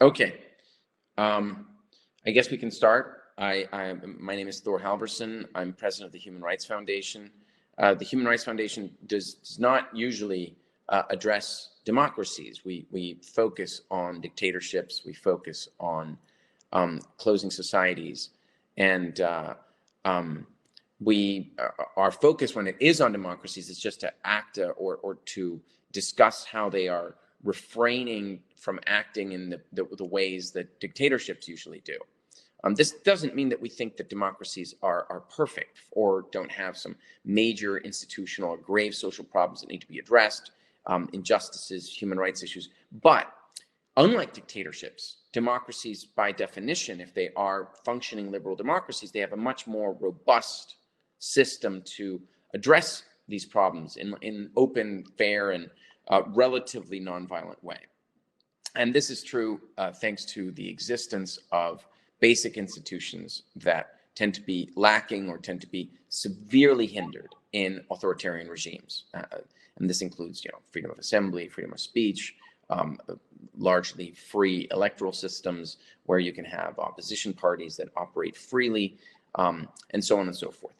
Okay, I guess we can start. My name is Thor Halverson. I'm president of the Human Rights Foundation. The Human Rights Foundation does not usually address democracies. We focus on dictatorships. We focus on closing societies, and our focus when it is on democracies is just to act or to discuss how they are refraining from acting in the ways that dictatorships usually do. This doesn't mean that we think that democracies are perfect or don't have some major institutional or grave social problems that need to be addressed, injustices, human rights issues. But unlike dictatorships, democracies, by definition, if they are functioning liberal democracies, they have a much more robust system to address these problems in open, fair, and relatively nonviolent way. And this is true thanks to the existence of basic institutions that tend to be lacking or tend to be severely hindered in authoritarian regimes. And this includes, freedom of assembly, freedom of speech, largely free electoral systems where you can have opposition parties that operate freely, and so on and so forth.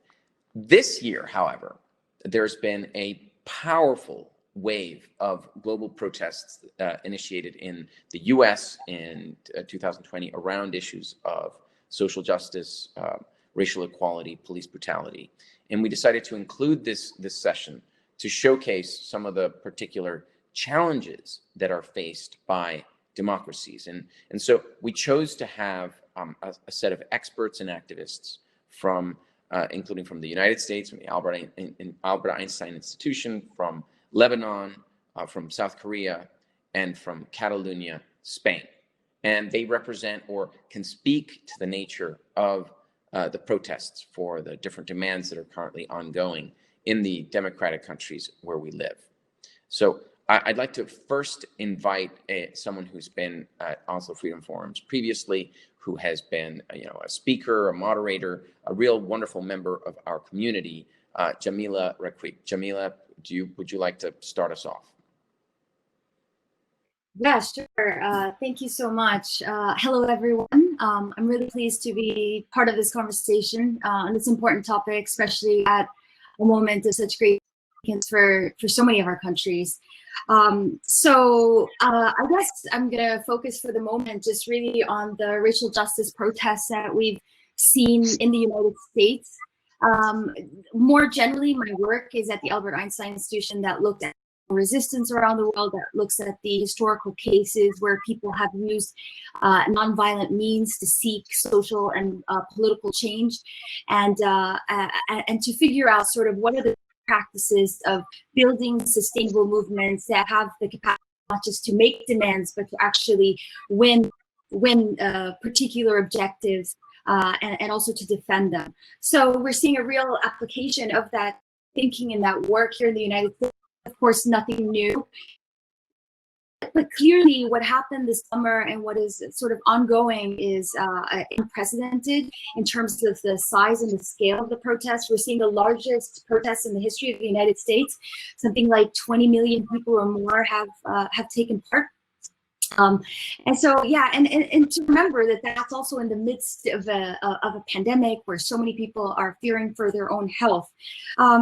This year, however, there's been a powerful wave of global protests initiated in the US in 2020 around issues of social justice, racial equality, police brutality. And we decided to include this session to showcase some of the particular challenges that are faced by democracies. And so we chose to have a set of experts and activists from including from the United States, from the Albert Einstein Institution, from Lebanon, from South Korea, and from Catalonia, Spain. And they represent or can speak to the nature of the protests for the different demands that are currently ongoing in the democratic countries where we live. So I'd like to first invite someone who's been at Oslo Freedom Forums previously, who has been a speaker, a moderator, a real wonderful member of our community, Jamila Requiq. Jamila, would you like to start us off? Yeah, sure. Thank you so much. Hello, everyone. I'm really pleased to be part of this conversation on this important topic, especially at a moment of such great significance for so many of our countries. So I guess I'm going to focus for the moment just really on the racial justice protests that we've seen in the United States. More generally, my work is at the Albert Einstein Institution that looked at resistance around the world, that looks at the historical cases where people have used nonviolent means to seek social and political change, and to figure out sort of what are the practices of building sustainable movements that have the capacity not just to make demands, but to actually win particular objectives and also to defend them. So we're seeing a real application of that thinking and that work here in the United States. Of course, nothing new. But clearly what happened this summer and what is sort of ongoing is unprecedented in terms of the size and the scale of the protests. We're seeing the largest protests in the history of the United States. Something like 20 million people or more have taken part. And so, yeah, and to remember that that's also in the midst of a pandemic where so many people are fearing for their own health.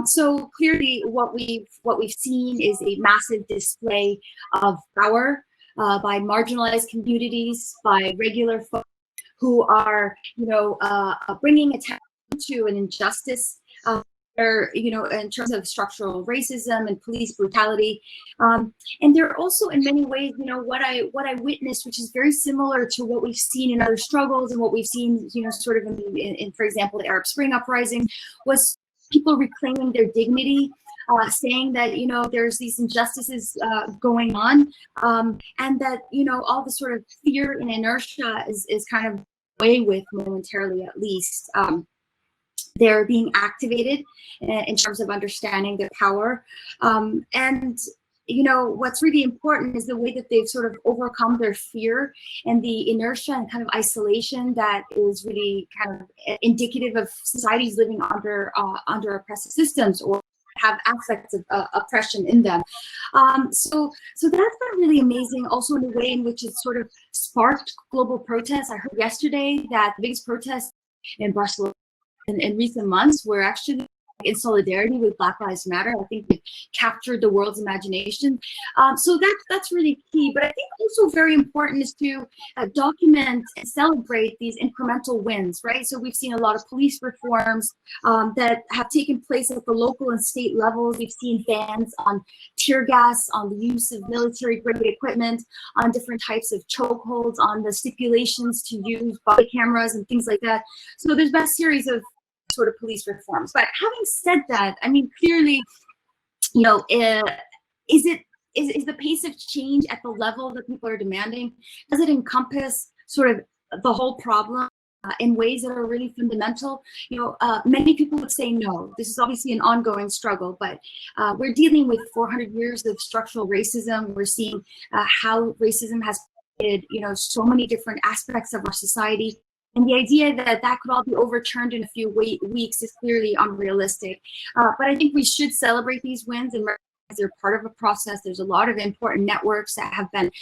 So clearly what we've seen is a massive display of power by marginalized communities, by regular folks who are, bringing attention to an injustice in terms of structural racism and police brutality. And they're also in many ways, what I witnessed, which is very similar to what we've seen in other struggles and what we've seen, sort of in for example, the Arab Spring uprising, was people reclaiming their dignity, saying that, there's these injustices going on, and that, all the sort of fear and inertia is kind of away with momentarily, at least. They're being activated in terms of understanding their power. And, what's really important is the way that they've sort of overcome their fear and the inertia and kind of isolation that is really kind of indicative of societies living under oppressive systems, or have aspects of oppression in them. So that's been really amazing. Also in the way in which it sort of sparked global protests. I heard yesterday that the biggest protests in Barcelona in recent months were actually in solidarity with Black Lives Matter. I think it captured the world's imagination. So that's really key. But I think also very important is to document and celebrate these incremental wins, right? So we've seen a lot of police reforms that have taken place at the local and state levels. We've seen bans on tear gas, on the use of military-grade equipment, on different types of chokeholds, on the stipulations to use body cameras and things like that. So there's been a series of sort of police reforms. But having said that, I mean, clearly, you know, is the pace of change at the level that people are demanding? Does it encompass sort of the whole problem in ways that are really fundamental? You know, many people would say no. This is obviously an ongoing struggle, but we're dealing with 400 years of structural racism. We're seeing how racism has created, you know, so many different aspects of our society. And the idea that that could all be overturned in a few weeks is clearly unrealistic. But I think we should celebrate these wins and recognize they're part of a process. There's a lot of important networks that have been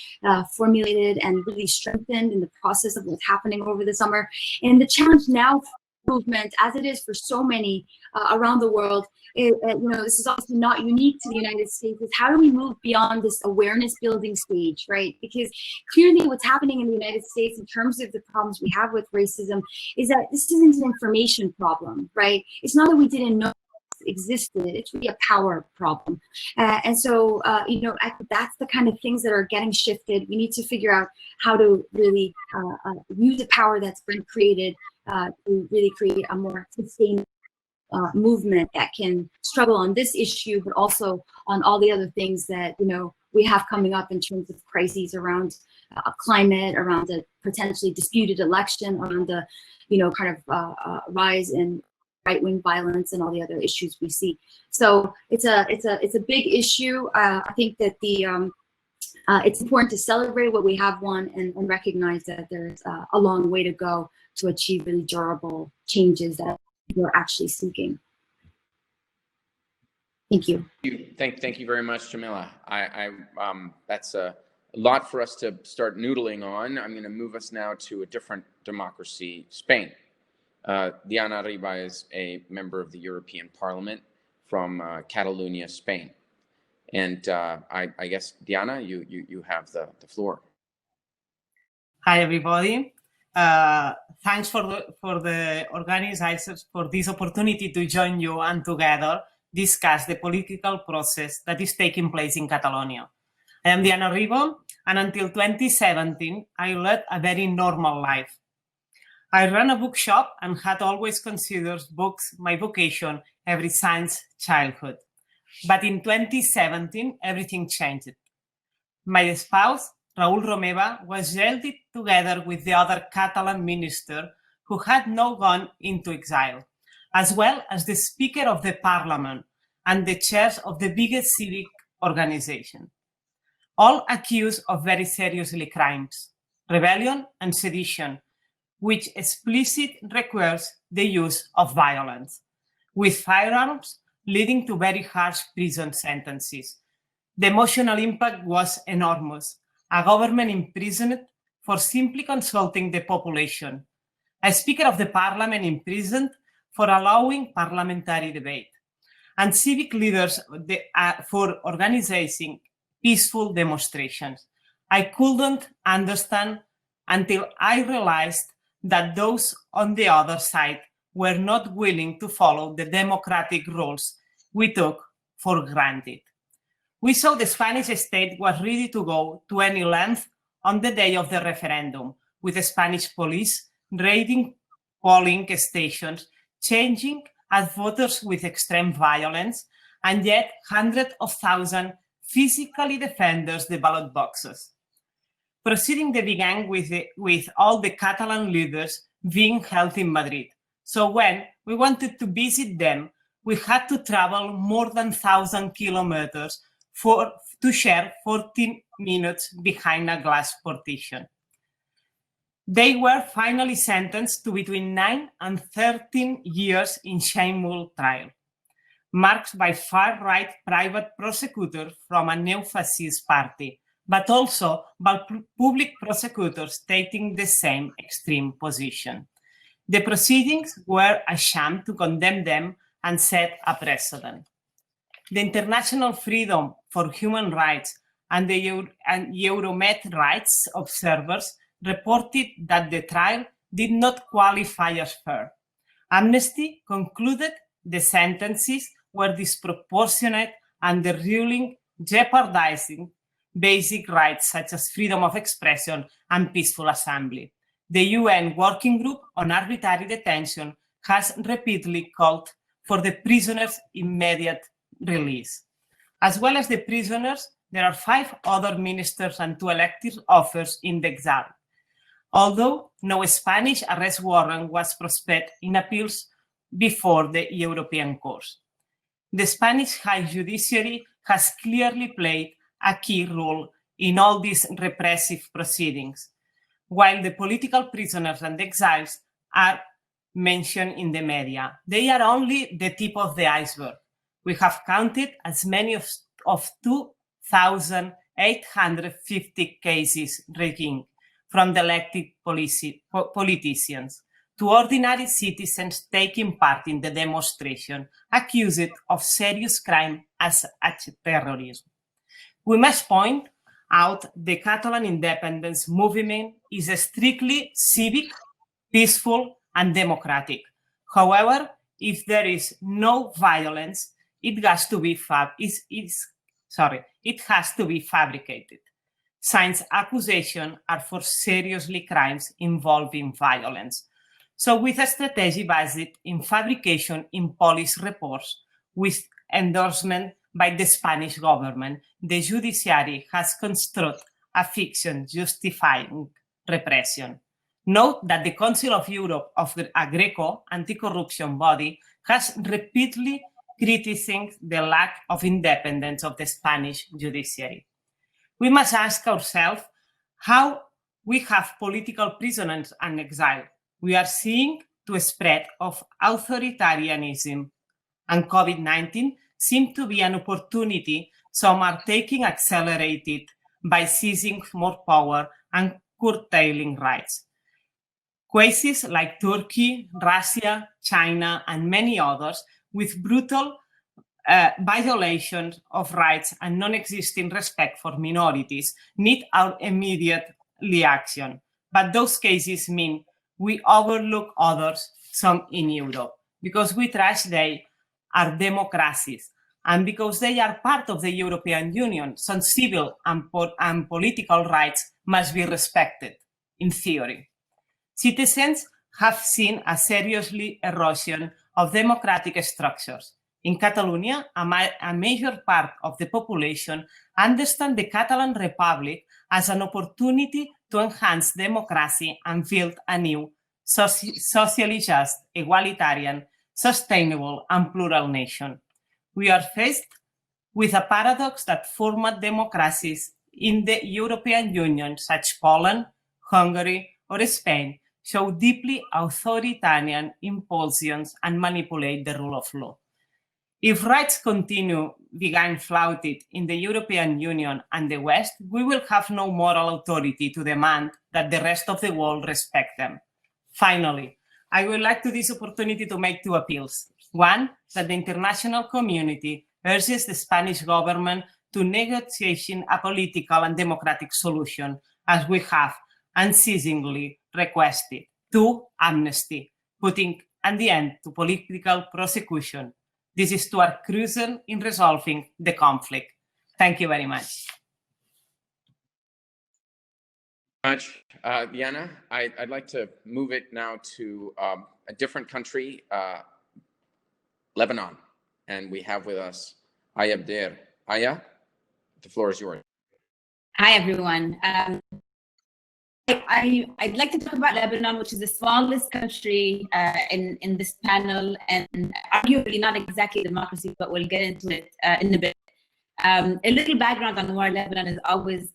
formulated and really strengthened in the process of what's happening over the summer. And the challenge now for the movement, as it is for so many around the world, you know, this is also not unique to the United States, is how do we move beyond this awareness building stage, right? Because clearly what's happening in the United States in terms of the problems we have with racism is that this isn't an information problem, right? It's not that we didn't know it existed, it's really a power problem. And so, you know, that's the kind of things that are getting shifted. We need to figure out how to really use the power that's been created to really create a more sustainable movement that can struggle on this issue, but also on all the other things that, you know, we have coming up in terms of crises around climate, around the potentially disputed election, around the, you know, kind of rise in right-wing violence and all the other issues we see. So it's a big issue. I think that it's important to celebrate what we have won and recognize that there's a long way to go to achieve really durable changes that we're actually seeking. Thank you. Thank you very much, Jamila. That's a lot for us to start noodling on. I'm going to move us now to a different democracy, Spain. Diana Riba is a member of the European Parliament from Catalonia, Spain. And I guess, Diana, you have the floor. Hi, everybody. Thanks for the organizers for this opportunity to join you and together discuss the political process that is taking place in Catalonia. I am Diana Riba, and until 2017, I led a very normal life. I ran a bookshop and had always considered books my vocation ever since childhood. But in 2017, everything changed. My spouse, Raúl Romeva, was jailed together with the other Catalan minister who had now gone into exile, as well as the Speaker of the Parliament and the chairs of the biggest civic organization, all accused of very serious crimes, rebellion and sedition, which explicitly requires the use of violence, with firearms leading to very harsh prison sentences. The emotional impact was enormous. A government imprisoned for simply consulting the population, a Speaker of the Parliament imprisoned for allowing parliamentary debate, and civic leaders for organizing peaceful demonstrations. I couldn't understand until I realized that those on the other side were not willing to follow the democratic rules we took for granted. We saw the Spanish state was ready to go to any length on the day of the referendum, with the Spanish police raiding polling stations, changing at voters with extreme violence, and yet hundreds of thousands physically defenders the ballot boxes. Proceeding began with all the Catalan leaders being held in Madrid. So when we wanted to visit them, we had to travel more than 1,000 kilometers to share 14 minutes behind a glass partition. They were finally sentenced to between 9 and 13 years in shameful trial. marked by far-right private prosecutors from a neo-fascist party, but also by public prosecutors taking the same extreme position. The proceedings were a sham to condemn them and set a precedent. The International Freedom for Human Rights and the Euromed rights observers reported that the trial did not qualify as fair. Amnesty concluded the sentences were disproportionate and the ruling jeopardizing basic rights such as freedom of expression and peaceful assembly. The UN Working Group on Arbitrary Detention has repeatedly called for the prisoners' immediate release. As well as the prisoners, there are 5 other ministers and 2 elected officers in the exile, although no Spanish arrest warrant was prospected in appeals before the European courts. The Spanish High Judiciary has clearly played a key role in all these repressive proceedings, while the political prisoners and exiles are mentioned in the media. They are only the tip of the iceberg. We have counted as many of 2,850 cases ranging from the elected politicians to ordinary citizens taking part in the demonstration, accused of serious crime as terrorism. We must point out the Catalan independence movement is strictly civic, peaceful, and democratic. However, if there is no violence, it has to be fabricated, since accusations are for seriously crimes involving violence. So with a strategy based in fabrication in police reports with endorsement by the Spanish government, the judiciary has constructed a fiction justifying repression. Note that the Council of Europe, a Greco anti-corruption body, has repeatedly criticized the lack of independence of the Spanish judiciary. We must ask ourselves how we have political prisoners and exile. We are seeing the spread of authoritarianism, and COVID-19 seems to be an opportunity some are taking accelerated by seizing more power and curtailing rights. Crises like Turkey, Russia, China, and many others with brutal violations of rights and non-existing respect for minorities need our immediate reaction. But those cases mean we overlook others, some in Europe, because we trash they are democracies, and because they are part of the European Union, some civil and political rights must be respected, in theory. Citizens have seen a serious erosion of democratic structures. In Catalonia, a major part of the population understands the Catalan Republic as an opportunity to enhance democracy and build a new, socially just, egalitarian, sustainable, and plural nation. We are faced with a paradox that former democracies in the European Union, such as Poland, Hungary, or Spain, show deeply authoritarian impulsions and manipulate the rule of law. If rights continue being flouted in the European Union and the West, we will have no moral authority to demand that the rest of the world respect them. Finally, I would like to this opportunity to make 2 appeals. One, that the international community urges the Spanish government to negotiate a political and democratic solution, as we have unceasingly requested. 2, amnesty, putting an end to political prosecution. This is to our crucial in resolving the conflict. Thank you very much. Diana, I'd like to move it now to a different country, Lebanon, and we have with us Aya Abder. Aya, the floor is yours. Hi, everyone. I'd like to talk about Lebanon, which is the smallest country in this panel, and arguably not exactly democracy, but we'll get into it in a bit. A little background on why Lebanon is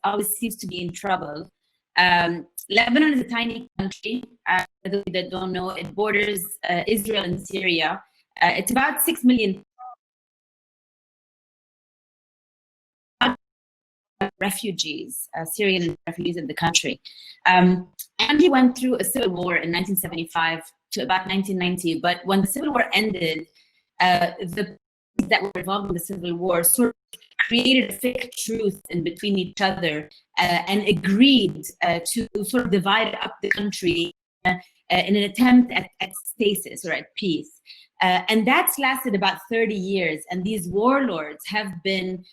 always seems to be in trouble. Lebanon is a tiny country. For those that don't know, it borders Israel and Syria. It's about 6 million refugees, Syrian refugees in the country. And we went through a civil war in 1975 to about 1990. But when the civil war ended, the people that were involved in the civil war sort of created a fake truth in between each other and agreed to sort of divide up the country in an attempt at stasis or at peace. And that's lasted about 30 years. And these warlords have been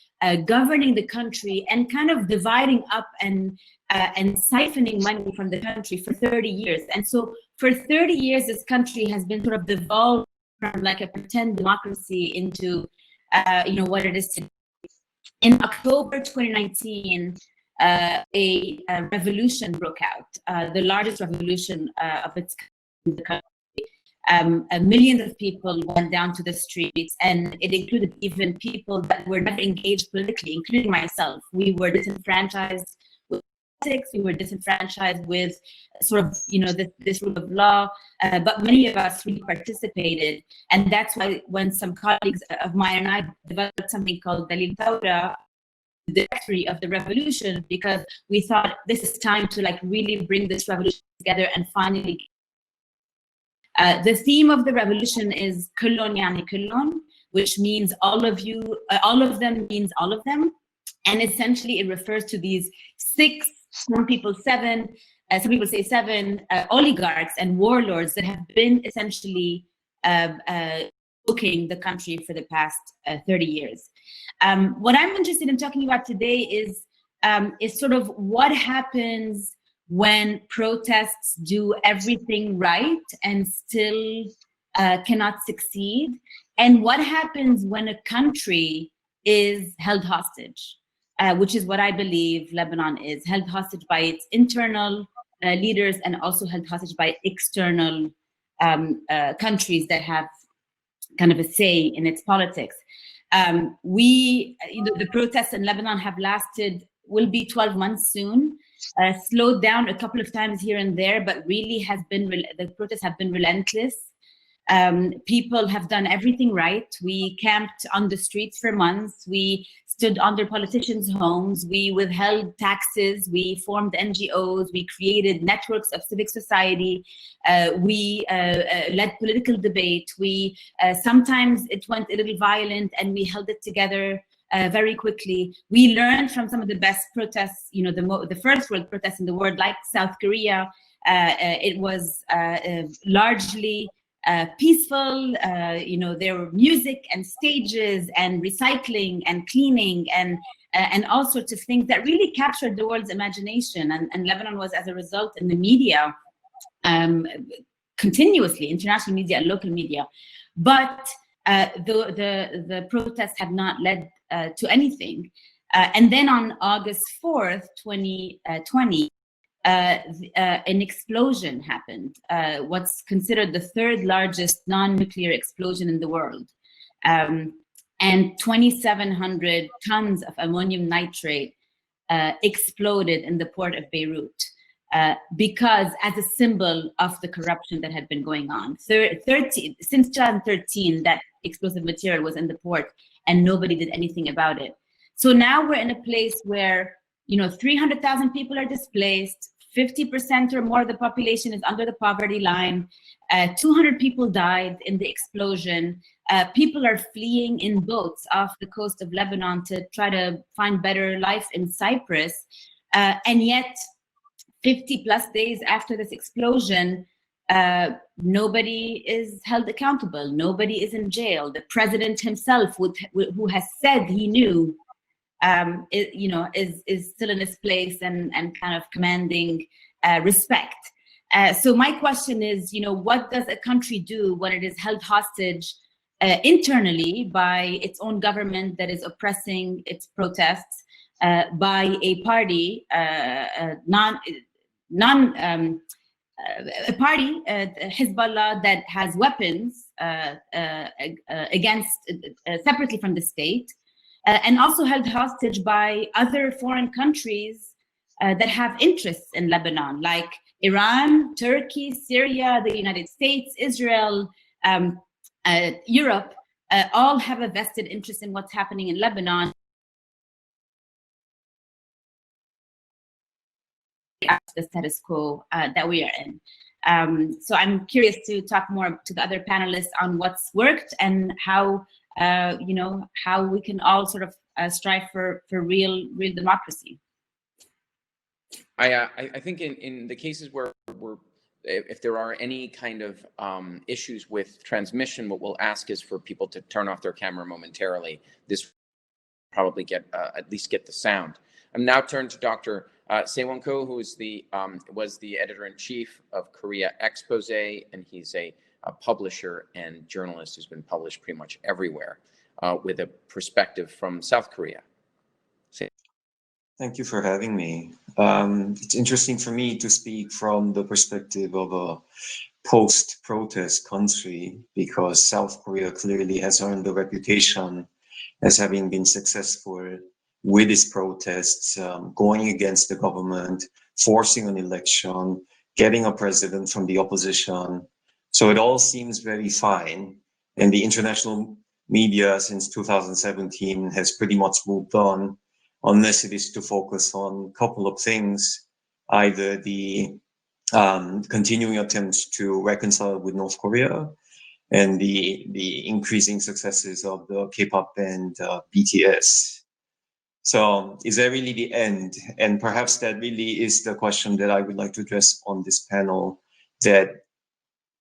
governing the country and kind of dividing up and siphoning money from the country for 30 years. And so for 30 years, this country has been sort of devolved from like a pretend democracy into, what it is today. In October 2019, a revolution broke out, the largest revolution of its kind in the country. Millions of people went down to the streets, and it included even people that were never engaged politically, including myself. We were disenfranchised with politics, we were disenfranchised with sort of, this rule of law, but many of us really participated. And that's why when some colleagues of mine and I developed something called Dalil Thawra, the directory of the revolution, because we thought this is time to like really bring this revolution together and finally. The theme of the revolution is Kullun Yani Kullun, which means all of you, all of them means all of them. And essentially it refers to these 6, some people 7, some people say 7 oligarchs and warlords that have been essentially booking the country for the past 30 years. What I'm interested in talking about today is sort of what happens when protests do everything right and still cannot succeed, and what happens when a country is held hostage, which is what I believe Lebanon is, held hostage by its internal leaders and also held hostage by external countries that have kind of a say in its politics. The protests in Lebanon have will be 12 months soon. Slowed down a couple of times here and there, but really the protests have been relentless. People have done everything right. We camped on the streets for months. We stood under politicians' homes. We withheld taxes. We formed NGOs. We created networks of civic society. We led political debate. Sometimes it went a little violent, and we held it together very quickly. We learned from some of the best protests, the first world protests in the world, like South Korea. It was largely peaceful. There were music and stages and recycling and cleaning and all sorts of things that really captured the world's imagination. And Lebanon was, as a result, in the media continuously, international media and local media. But the protests have not led to anything. And then on August 4th, 2020, an explosion happened, what's considered the 3rd largest non-nuclear explosion in the world. And 2,700 tons of ammonium nitrate exploded in the port of Beirut. Because as a symbol of the corruption that had been going on. Since 2013, that explosive material was in the port and nobody did anything about it. So now we're in a place where, 300,000 people are displaced, 50% or more of the population is under the poverty line, 200 people died in the explosion, people are fleeing in boats off the coast of Lebanon to try to find better life in Cyprus, and yet 50 plus days after this explosion, nobody is held accountable. Nobody is in jail. The president himself, who has said he knew, is still in his place and kind of commanding respect. So my question is, what does a country do when it is held hostage internally by its own government that is oppressing its protests, by a party, a party, Hezbollah, that has weapons separately from the state, and also held hostage by other foreign countries that have interests in Lebanon, like Iran, Turkey, Syria, the United States, Israel, Europe, all have a vested interest in what's happening in Lebanon. the status quo that we are in. So I'm curious to talk more to the other panelists on what's worked and how, how we can all sort of strive for real democracy. I think in the cases where if there are any kind of issues with transmission, what we'll ask is for people to turn off their camera momentarily. This probably at least get the sound. I'm now turned to Dr. Sewon Ko, who is was the editor-in-chief of Korea Expose, and he's a publisher and journalist who's been published pretty much everywhere with a perspective from South Korea. Thank you for having me. It's interesting for me to speak from the perspective of a post-protest country, because South Korea clearly has earned a reputation as having been successful with its protests, going against the government, forcing an election, getting a president from the opposition. So it all seems very fine. And the international media since 2017 has pretty much moved on, unless it is to focus on a couple of things, either the continuing attempts to reconcile with North Korea and the increasing successes of the K-pop band BTS. So is that really the end? And perhaps that really is the question that I would like to address on this panel, that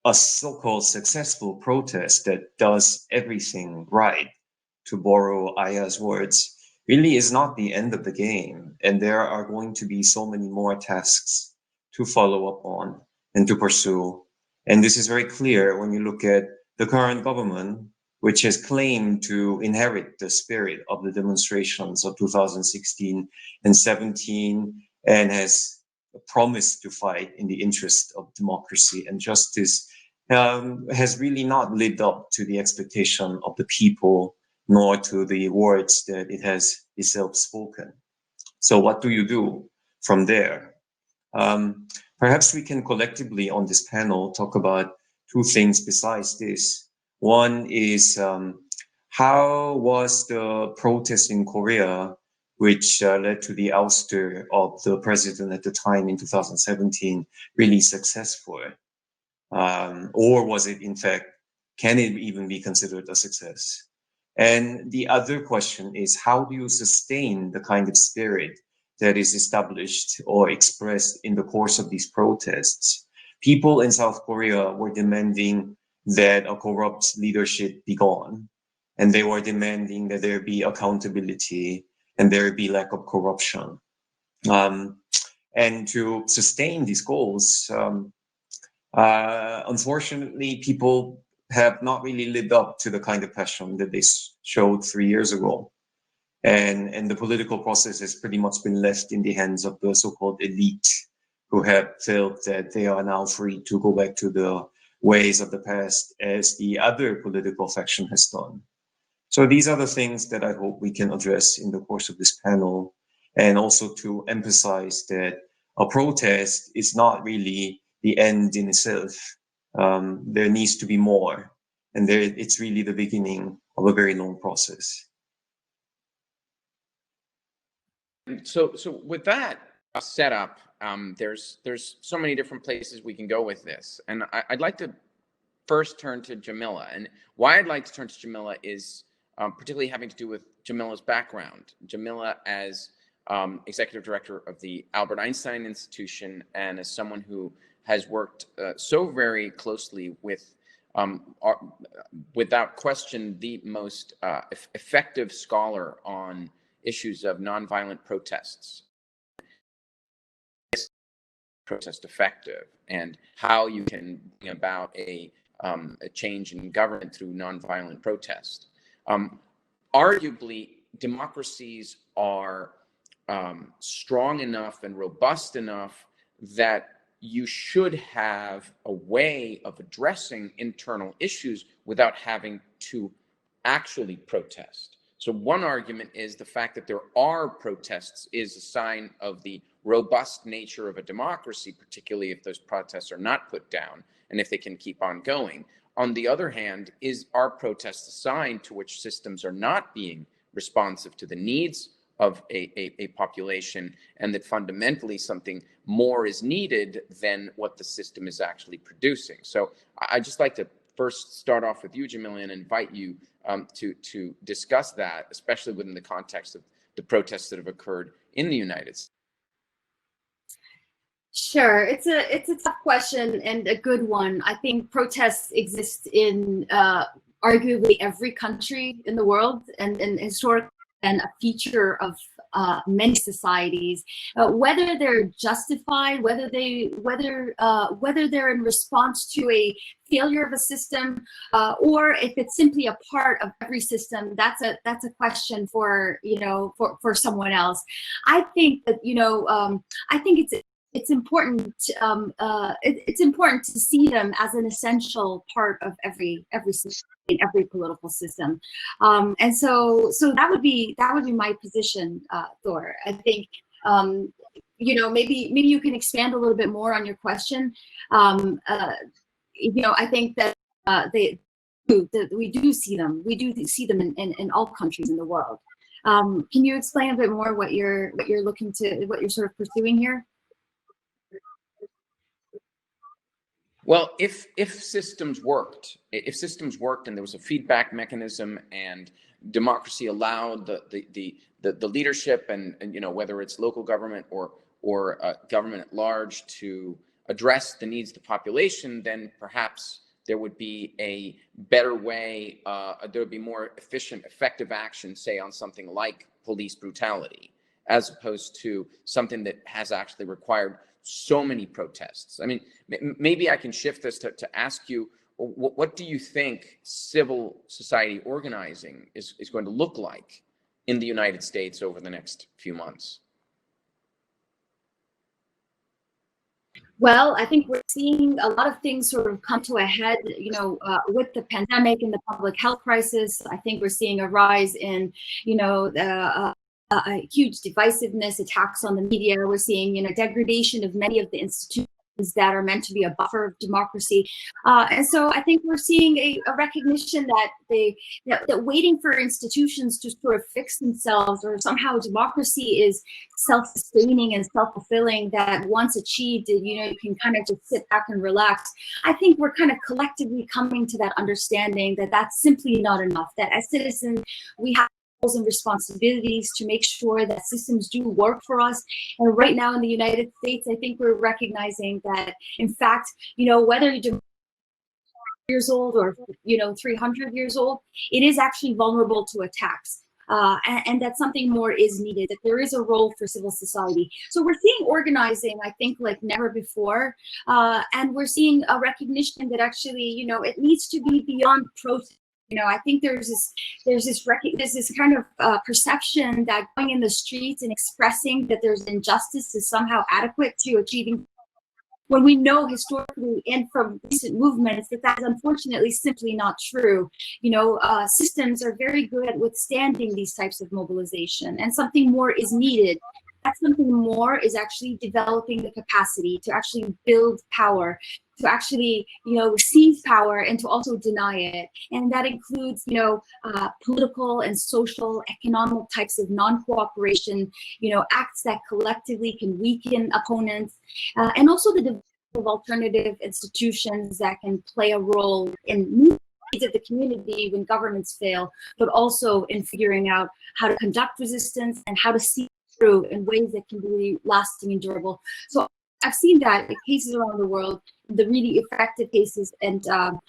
a so-called successful protest that does everything right, to borrow Aya's words, really is not the end of the game. And there are going to be so many more tasks to follow up on and to pursue. And this is very clear when you look at the current government, which has claimed to inherit the spirit of the demonstrations of 2016 and 17, and has promised to fight in the interest of democracy and justice, has really not lived up to the expectation of the people, nor to the words that it has itself spoken. So what do you do from there? Perhaps we can collectively on this panel talk about two things besides this. One is how was the protest in Korea, which led to the ouster of the president at the time in 2017, really successful? Or was it, in fact, can it even be considered a success? And the other question is, how do you sustain the kind of spirit that is established or expressed in the course of these protests? People in South Korea were demanding that a corrupt leadership be gone, and they were demanding that there be accountability and there be lack of corruption. And to sustain these goals, unfortunately, people have not really lived up to the kind of passion that they showed 3 years ago. And the political process has pretty much been left in the hands of the so-called elite, who have felt that they are now free to go back to the ways of the past, as the other political faction has done. So these are the things that I hope we can address in the course of this panel, and also to emphasize that a protest is not really the end in itself. There needs to be more, and it's really the beginning of a very long process. So with that setup, there's so many different places we can go with this, and I'd like to first turn to Jamila. And why I'd like to turn to Jamila is particularly having to do with Jamila's background. Jamila as executive director of the Albert Einstein Institution, and as someone who has worked so very closely with, without question, the most effective scholar on issues of nonviolent protests. Protest effective, and how you can bring about a change in government through nonviolent protest. Arguably, democracies are strong enough and robust enough that you should have a way of addressing internal issues without having to actually protest. So one argument is the fact that there are protests is a sign of the robust nature of a democracy, particularly if those protests are not put down and if they can keep on going. On the other hand, are protests a sign to which systems are not being responsive to the needs of a population, and that fundamentally something more is needed than what the system is actually producing. So I'd just like to first start off with you, Jamila, and invite you to discuss that, especially within the context of the protests that have occurred in the United States. Sure, it's a tough question and a good one. I think protests exist in arguably every country in the world, and historically and a feature of many societies. Whether they're justified, whether they're in response to a failure of a system, or if it's simply a part of every system, that's a question for for someone else. I think that I think it's important. It's important to see them as an essential part of every system, in every political system, and so that would be my position, Thor. I think maybe you can expand a little bit more on your question. I think that we do see them. We do see them in all countries in the world. Can you explain a bit more what you're sort of pursuing here? Well, if systems worked, and there was a feedback mechanism, and democracy allowed the leadership and whether it's local government or government at large to address the needs of the population, then perhaps there would be a better way. There would be more efficient, effective action, say on something like police brutality, as opposed to something that has actually required so many protests. I mean, maybe I can shift this to ask you, what do you think civil society organizing is going to look like in the United States over the next few months? Well, I think we're seeing a lot of things sort of come to a head, with the pandemic and the public health crisis. I think we're seeing a rise in, a huge divisiveness, attacks on the media. We're seeing, degradation of many of the institutions that are meant to be a buffer of democracy. And so I think we're seeing a recognition that waiting for institutions to sort of fix themselves, or somehow democracy is self-sustaining and self-fulfilling, that once achieved, you can kind of just sit back and relax. I think we're kind of collectively coming to that understanding that that's simply not enough, that as citizens, we have roles and responsibilities to make sure that systems do work for us. And right now in the United States, I think we're recognizing that, in fact, whether you're years old or 300 years old, it is actually vulnerable to attacks. And that something more is needed, that there is a role for civil society. So we're seeing organizing, I think, like never before. And we're seeing a recognition that actually, it needs to be beyond protest. I think there's this kind of perception that going in the streets and expressing that there's injustice is somehow adequate to achieving, when we know historically and from recent movements that is unfortunately simply not true. Systems are very good at withstanding these types of mobilization, and something more is needed. That something more is actually developing the capacity to actually build power, to actually, seize power, and to also deny it. And that includes, political and social, economic types of non-cooperation, acts that collectively can weaken opponents, and also the development of alternative institutions that can play a role in needs of the community when governments fail, but also in figuring out how to conduct resistance and how to see through in ways that can be really lasting and durable. So I've seen that in cases around the world, the really effective cases, and I'm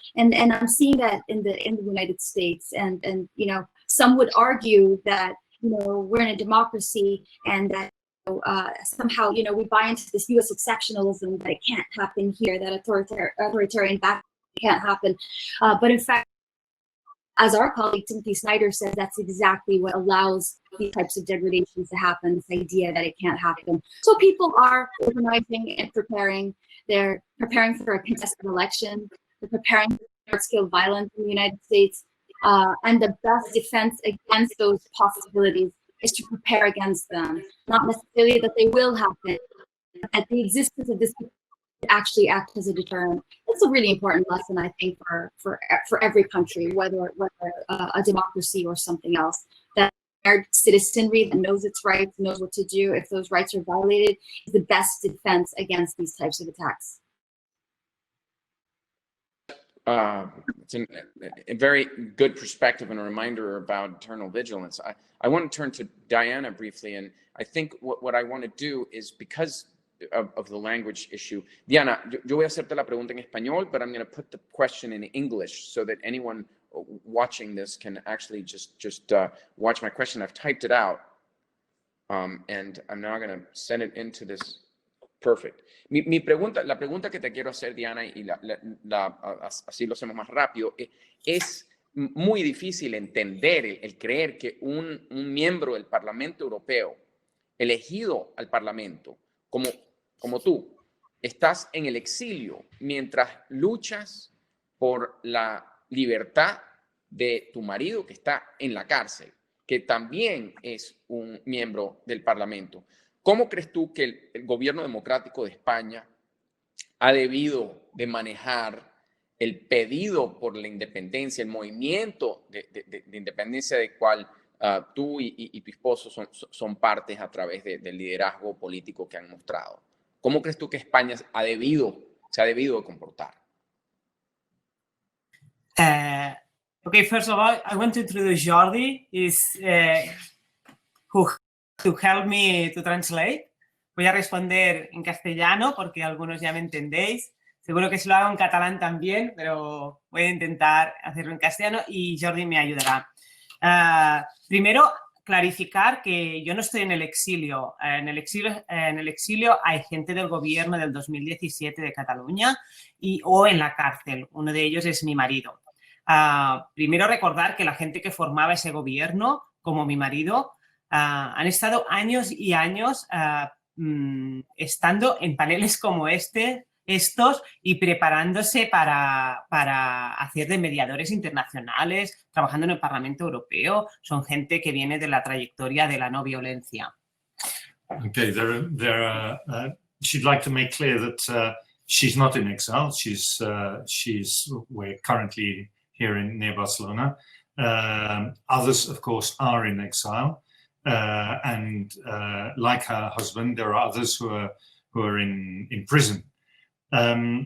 seeing that in the United States. And some would argue that we're in a democracy, and that somehow we buy into this U.S. exceptionalism, that it can't happen here, that authoritarian back can't happen. But in fact, as our colleague Timothy Snyder said, that's exactly what allows these types of degradations to happen, this idea that it can't happen. So people are organizing and preparing. They're preparing for a contested election. They're preparing for large-scale violence in the United States. And the best defense against those possibilities is to prepare against them. Not necessarily that they will happen, but that the existence of this actually act as a deterrent. It's a really important lesson, I think, for every country, whether a democracy or something else, that citizenry that knows its rights, knows what to do if those rights are violated, is the best defense against these types of attacks. It's a very good perspective and a reminder about eternal vigilance. I want to turn to Diana briefly, and I think what I want to do is, because of the language issue, Diana, yo voy a hacerte la pregunta en español, but I'm going to put the question in English so that anyone watching this can actually just watch my question. I've typed it out, and I'm now going to send it into this. Perfect. La pregunta que te quiero hacer, Diana, y así lo hacemos más rápido, es muy difícil entender, el creer que un miembro del Parlamento Europeo, elegido al Parlamento, como tú, estás en el exilio mientras luchas por la libertad de tu marido que está en la cárcel, que también es un miembro del Parlamento. ¿Cómo crees tú que el gobierno democrático de España ha debido de manejar el pedido por la independencia, el movimiento de independencia del cual tú y tu esposo son partes a través del liderazgo político que han mostrado? ¿Cómo crees tú que España se ha debido de comportar? Okay, first of all, I want to introduce Jordi, who to help me to translate. Voy a responder en castellano porque algunos ya me entendéis. Seguro que si lo hago en catalán también, pero voy a intentar hacerlo en castellano y Jordi me ayudará. Primero, clarificar que yo no estoy en el exilio. En el exilio hay gente del gobierno del 2017 de Cataluña o en la cárcel. Uno de ellos es mi marido. Primero, recordar que la gente que formaba ese gobierno, como mi marido, han estado años y años estando en paneles como estos y preparándose para hacer de mediadores internacionales, trabajando en el Parlamento Europeo. Son gente que viene de la trayectoria de la no violencia. Okay, she'd like to make clear that she's not in exile. We're currently here near Barcelona. Others, of course, are in exile. And like her husband, there are others who are in prison. The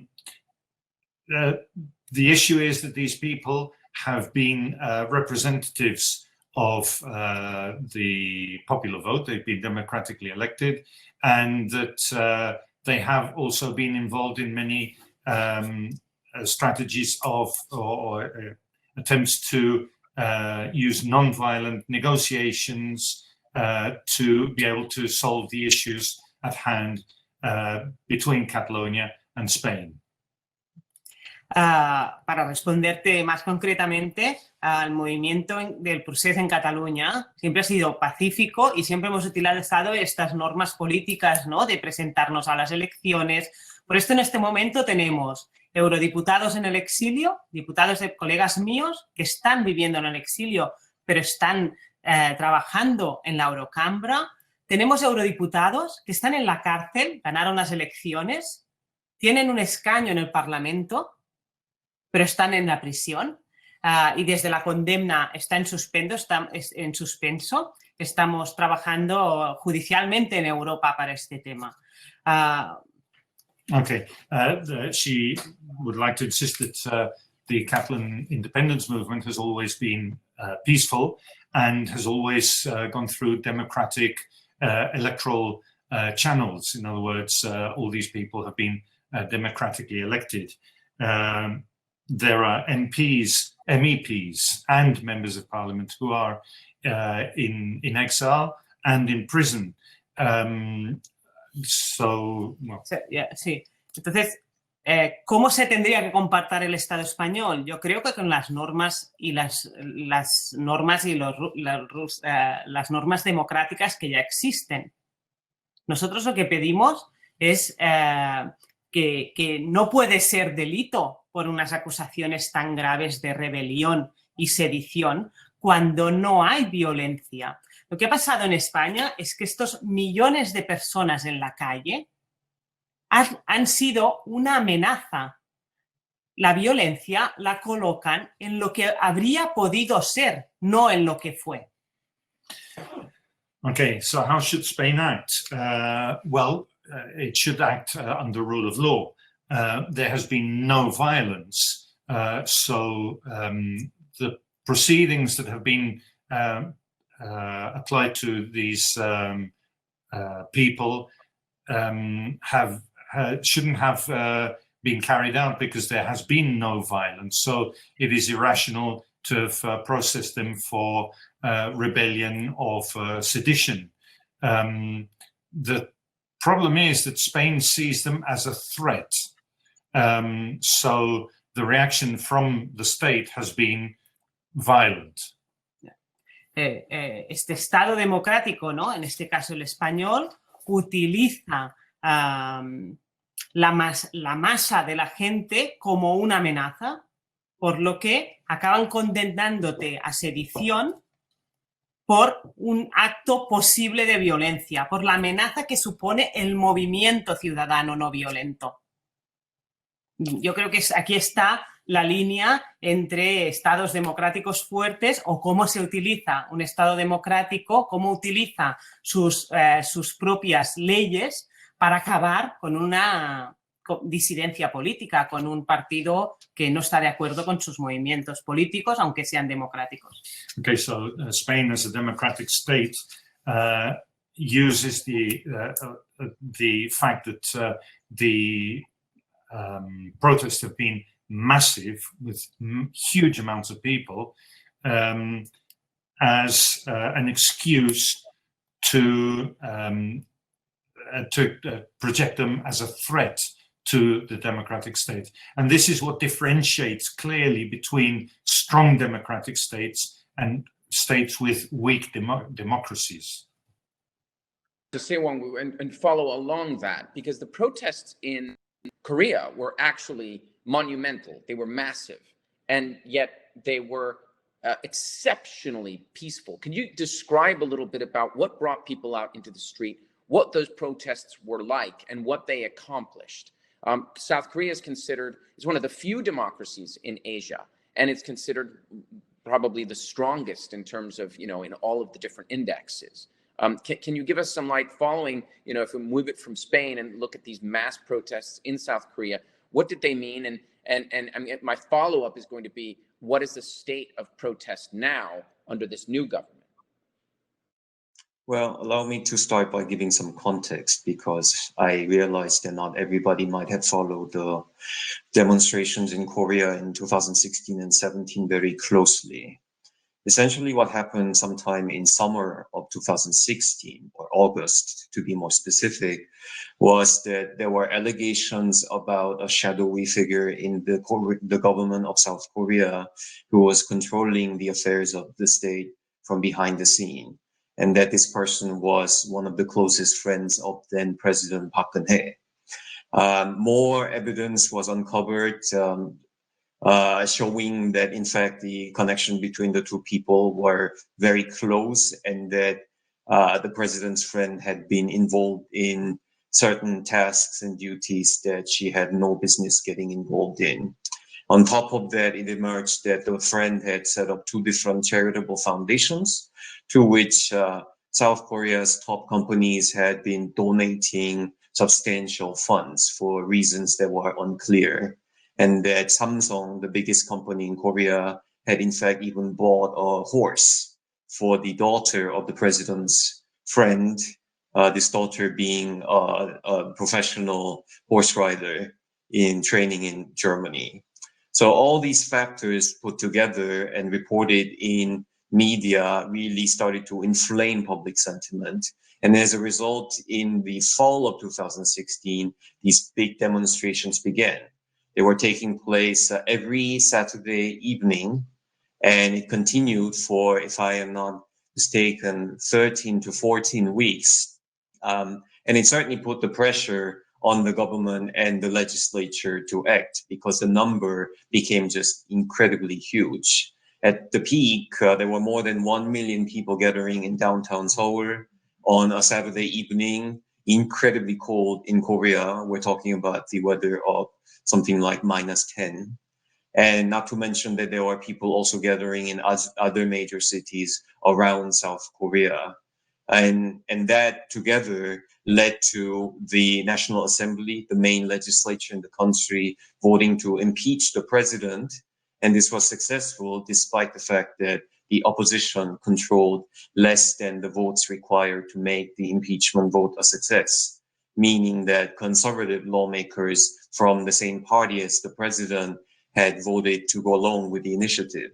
issue is that these people have been representatives of the popular vote. They've been democratically elected, and that they have also been involved in many strategies or attempts to use non-violent negotiations to be able to solve the issues at hand between Catalonia and Spain. Para responderte más concretamente, el movimiento del procés en Cataluña siempre ha sido pacífico y siempre hemos utilizado estas normas políticas, ¿no?, de presentarnos a las elecciones. Por esto, en este momento tenemos eurodiputados en el exilio, diputados de colegas míos que están viviendo en el exilio, pero están trabajando en la Eurocámara. Tenemos eurodiputados que están en la cárcel, ganaron las elecciones, tienen un escaño en el Parlamento, pero están en la prisión y desde la condena está en suspenso. Estamos trabajando judicialmente en Europa para este tema. Okay, she would like to insist that the Catalan independence movement has always been peaceful and has always gone through democratic electoral channels. In other words, all these people have been democratically elected. There are MEPs and members of parliament who are in exile and in prison. Sí. Entonces, ¿cómo se tendría que comportar el Estado español? Yo creo que con las normas y las normas democráticas que ya existen. Nosotros lo que pedimos es que no puede ser delito por unas acusaciones tan graves de rebelión y sedición cuando no hay violencia. Lo que ha pasado en España es que estos millones de personas en la calle han sido una amenaza. La violencia la colocan en lo que habría podido ser, no en lo que fue. Okay, so how should Spain act? Well, it should act under rule of law. There has been no violence, so the proceedings that have been applied to these people shouldn't have been carried out because there has been no violence. So it is irrational to have processed them for rebellion or for sedition. The problem is that Spain sees them as a threat. So the reaction from the state has been violent. Este Estado democrático, ¿no? En este caso el español, utiliza la masa de la gente como una amenaza, por lo que acaban condenándote a sedición por un acto posible de violencia, por la amenaza que supone el movimiento ciudadano no violento. Yo creo que aquí está la línea entre estados democráticos fuertes o cómo se utiliza un estado democrático, cómo utiliza sus propias leyes para acabar con una disidencia política, con un partido que no está de acuerdo con sus movimientos políticos, aunque sean democráticos. Okay, so Spain as a democratic state uses the fact that the protests have been massive with huge amounts of people as an excuse to project them as a threat to the democratic state. And this is what differentiates clearly between strong democratic states and states with weak democracies. To say one and follow along that, because the protests in Korea were actually monumental. They were massive, and yet they were exceptionally peaceful. Can you describe a little bit about what brought people out into the street, what those protests were like, and what they accomplished? South Korea is one of the few democracies in Asia, and it's considered probably the strongest in terms of, in all of the different indexes. Can you give us some light following, if we move it from Spain and look at these mass protests in South Korea, what did they mean? And I mean, my follow-up is going to be, what is the state of protest now under this new government? Well, allow me to start by giving some context, because I realize that not everybody might have followed the demonstrations in Korea in 2016 and 17 very closely. Essentially, what happened sometime in summer of 2016, or August to be more specific, was that there were allegations about a shadowy figure in the government of South Korea who was controlling the affairs of the state from behind the scene, and that this person was one of the closest friends of then President Park Geun-hye. More evidence was uncovered showing that, in fact, the connection between the two people were very close, and that the president's friend had been involved in certain tasks and duties that she had no business getting involved in. On top of that, it emerged that the friend had set up 2 different charitable foundations to which South Korea's top companies had been donating substantial funds for reasons that were unclear. And that Samsung, the biggest company in Korea, had in fact even bought a horse for the daughter of the president's friend, this daughter being a professional horse rider in training in Germany. So all these factors put together and reported in media really started to inflame public sentiment. And as a result, in the fall of 2016, these big demonstrations began. They were taking place every Saturday evening, and it continued for, if I am not mistaken, 13 to 14 weeks. And it certainly put the pressure on the government and the legislature to act, because the number became just incredibly huge. At the peak, there were more than 1 million people gathering in downtown Seoul on a Saturday evening, incredibly cold in Korea. We're talking about the weather of something like -10. And not to mention that there were people also gathering in other major cities around South Korea. And that together led to the National Assembly, the main legislature in the country, voting to impeach the president. And this was successful despite the fact that the opposition controlled less than the votes required to make the impeachment vote a success, meaning that conservative lawmakers from the same party as the president had voted to go along with the initiative.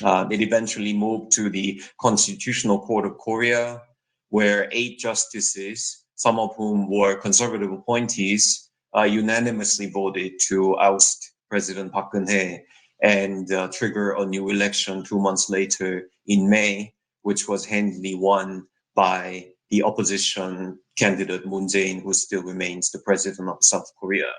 It eventually moved to the Constitutional Court of Korea, where 8 justices, some of whom were conservative appointees, unanimously voted to oust President Park Geun-hye and trigger a new election 2 months later in May, which was handily won by the opposition candidate Moon Jae-in, who still remains the president of South Korea.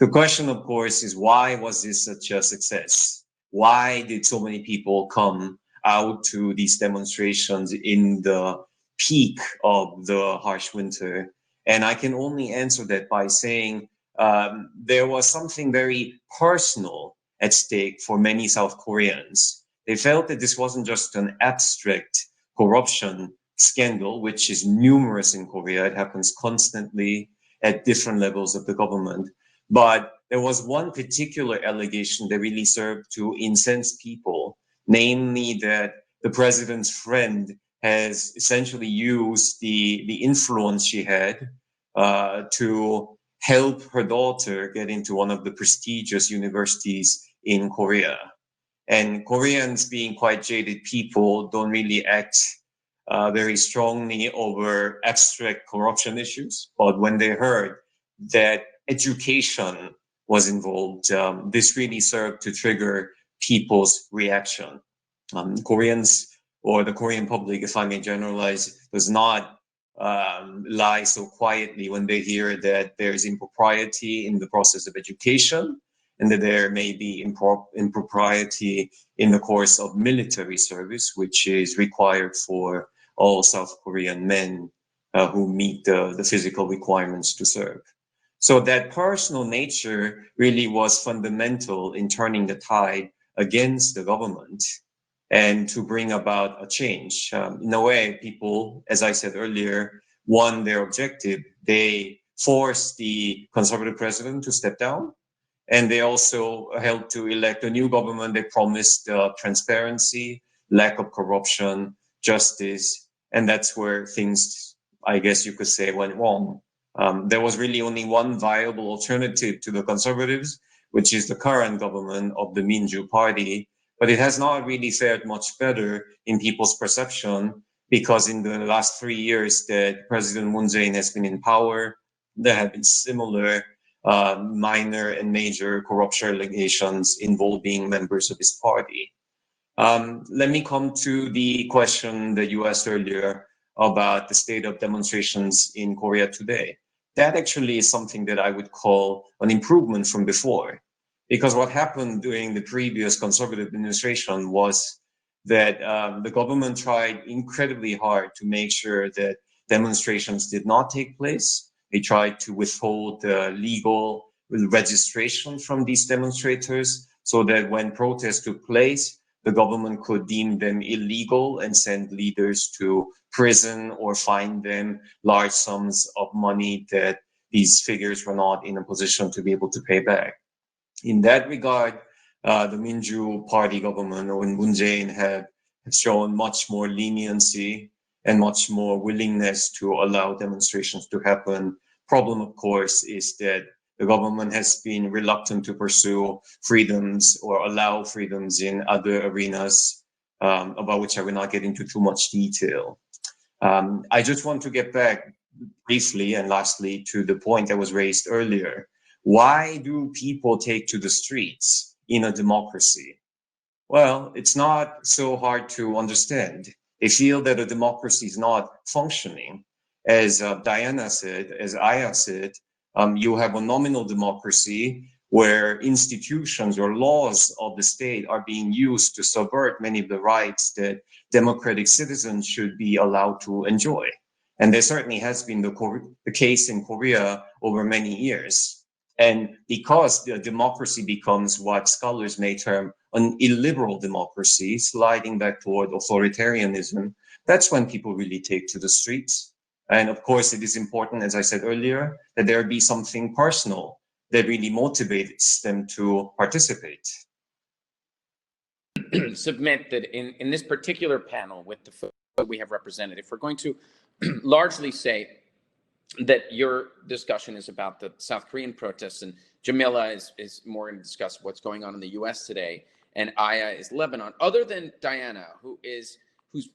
The question, of course, is why was this such a success? Why did so many people come out to these demonstrations in the peak of the harsh winter? And I can only answer that by saying there was something very personal at stake for many South Koreans. They felt that this wasn't just an abstract corruption scandal, which is numerous in Korea. It happens constantly at different levels of the government. But there was one particular allegation that really served to incense people, namely that the president's friend has essentially used the influence she had to help her daughter get into one of the prestigious universities in Korea. And Koreans, being quite jaded people, don't really act very strongly over abstract corruption issues. But when they heard that education was involved, this really served to trigger people's reaction. Koreans, or the Korean public, if I may generalize, does not lie so quietly when they hear that there's impropriety in the process of education and that there may be impropriety in the course of military service, which is required for all South Korean men who meet the physical requirements to serve. So that personal nature really was fundamental in turning the tide against the government and to bring about a change. In a way, people, as I said earlier, won their objective. They forced the conservative president to step down, and they also helped to elect a new government. They promised transparency, lack of corruption, justice, and that's where things, I guess you could say, went wrong. There was really only one viable alternative to the conservatives, which is the current government of the Minju Party. But it has not really fared much better in people's perception, because in the last 3 years that President Moon Jae-in has been in power, there have been similar minor and major corruption allegations involving members of his party. Let me come to the question that you asked earlier about the state of demonstrations in Korea today. That actually is something that I would call an improvement from before. Because what happened during the previous conservative administration was that the government tried incredibly hard to make sure that demonstrations did not take place. They tried to withhold the legal registration from these demonstrators so that when protests took place, the government could deem them illegal and send leaders to prison or fine them large sums of money that these figures were not in a position to be able to pay back. In that regard, the Minju Party government, or Moon Jae-in, have shown much more leniency and much more willingness to allow demonstrations to happen. Problem, of course, is that the government has been reluctant to pursue freedoms or allow freedoms in other arenas, about which I will not get into too much detail. I just want to get back briefly and lastly to the point that was raised earlier. Why do people take to the streets in a democracy? Well, it's not so hard to understand. They feel that a democracy is not functioning. As Diana said, as Aya said, you have a nominal democracy where institutions or laws of the state are being used to subvert many of the rights that democratic citizens should be allowed to enjoy. And there certainly has been the case in Korea over many years. And because the democracy becomes what scholars may term an illiberal democracy, sliding back toward authoritarianism, that's when people really take to the streets. And of course, it is important, as I said earlier, that there be something personal that really motivates them to participate. Submit that in this particular panel with the folks that we have represented, if we're going to largely say that your discussion is about the South Korean protests, and Jamila is more going to discuss what's going on in the US today, and Aya is Lebanon. Other than Diana, whose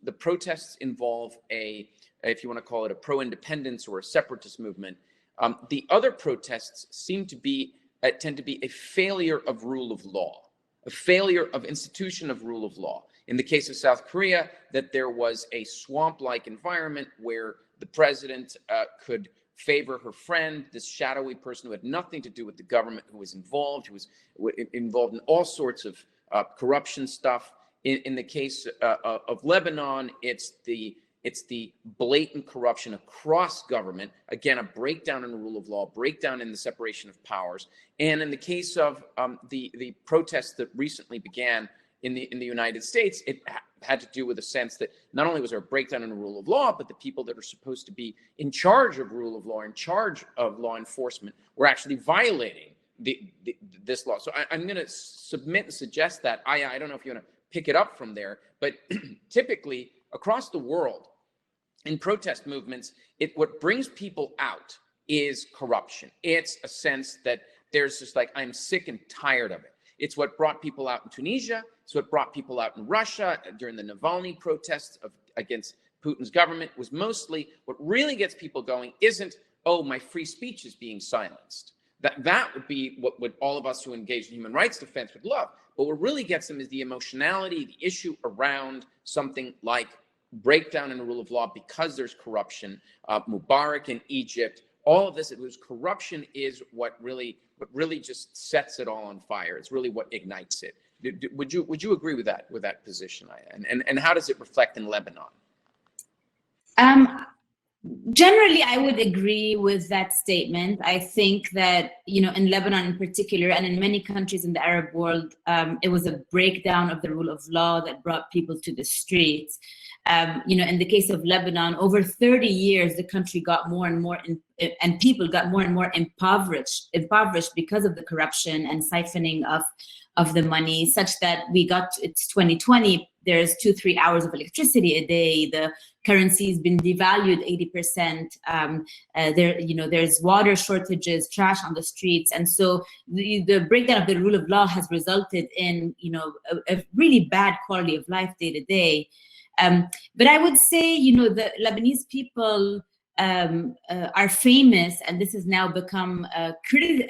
the protests involve if you want to call it a pro-independence or a separatist movement, the other protests tend to be a failure of rule of law, a failure of institution of rule of law. In the case of South Korea, that there was a swamp-like environment where the president could favor her friend, this shadowy person who had nothing to do with the government, who was involved in all sorts of corruption stuff. In the case of Lebanon, it's the blatant corruption across government. Again, a breakdown in the rule of law, breakdown in the separation of powers. And in the case of the protests that recently began in the United States, it had to do with a sense that not only was there a breakdown in the rule of law, but the people that are supposed to be in charge of rule of law, in charge of law enforcement, were actually violating this law. So I'm going to submit and suggest that. I don't know if you want to pick it up from there, but typically across the world in protest movements, what brings people out is corruption. It's a sense that there's just like, I'm sick and tired of it. It's what brought people out in Tunisia. It's what brought people out in Russia during the Navalny protests against Putin's government. Was mostly what really gets people going isn't, oh, my free speech is being silenced. That would be what would all of us who engage in human rights defense would love. But what really gets them is the emotionality, the issue around something like breakdown in the rule of law because there's corruption. Mubarak in Egypt, all of this, corruption is what really just sets it all on fire. It's really what ignites it. Would you agree with that position, Aya? And how does it reflect in Lebanon? Generally, I would agree with that statement. I think that, in Lebanon in particular, and in many countries in the Arab world, it was a breakdown of the rule of law that brought people to the streets. In the case of Lebanon, over 30 years, the country got more and more, and people got more and more impoverished because of the corruption and siphoning of the money, such that it's 2020, there's 2-3 hours of electricity a day. The currency's been devalued 80%. There's water shortages, trash on the streets. And so the breakdown of the rule of law has resulted in, a really bad quality of life day to day. But I would say, the Lebanese people are famous, and this has now become a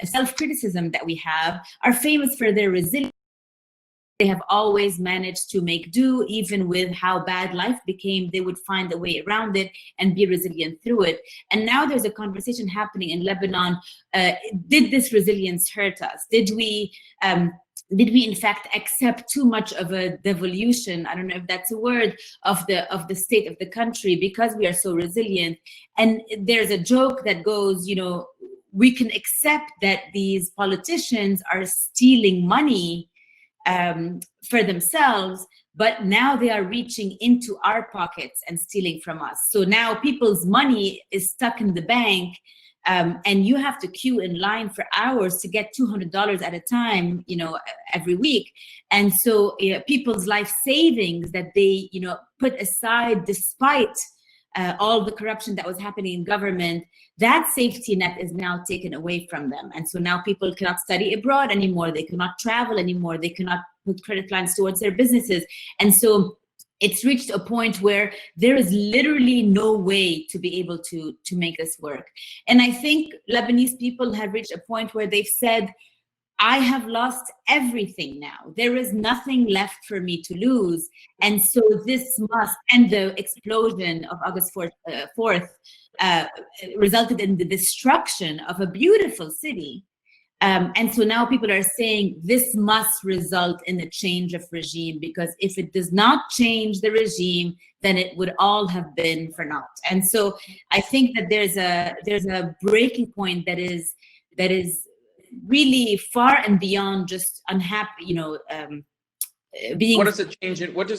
self-criticism that we have, are famous for their resilience. They have always managed to make do, even with how bad life became. They would find a way around it and be resilient through it. And now there's a conversation happening in Lebanon. Did this resilience hurt us? Did we in fact accept too much of a devolution? I don't know if that's a word, of the state of the country because we are so resilient. And there's a joke that goes, we can accept that these politicians are stealing money for themselves, but now they are reaching into our pockets and stealing from us. So now people's money is stuck in the bank, and you have to queue in line for hours to get $200 at a time, every week. And so people's life savings that they, put aside despite all the corruption that was happening in government, that safety net is now taken away from them. And so now people cannot study abroad anymore. They cannot travel anymore. They cannot put credit lines towards their businesses. And so it's reached a point where there is literally no way to be able to make this work. And I think Lebanese people have reached a point where they've said, I have lost everything now. There is nothing left for me to lose. And so this must, and the explosion of August 4th resulted in the destruction of a beautiful city. And so now people are saying this must result in a change of regime, because if it does not change the regime, then it would all have been for naught. And so I think that there's a breaking point that is really far and beyond just unhappy, being. What does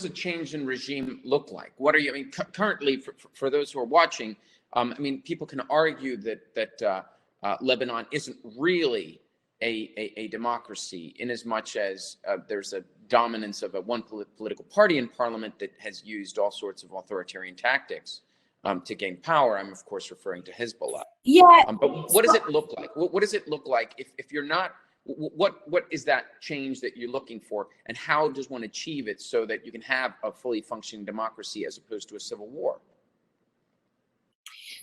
a change in regime look like? What are you? I mean, currently, for those who are watching, I mean, people can argue that Lebanon isn't really a democracy, in as much as there's a dominance of one political party in parliament that has used all sorts of authoritarian tactics to gain power. I'm of course referring to Hezbollah. Yeah. But what does it look like? What does it look like if you're not? What is that change that you're looking for, and how does one achieve it so that you can have a fully functioning democracy as opposed to a civil war?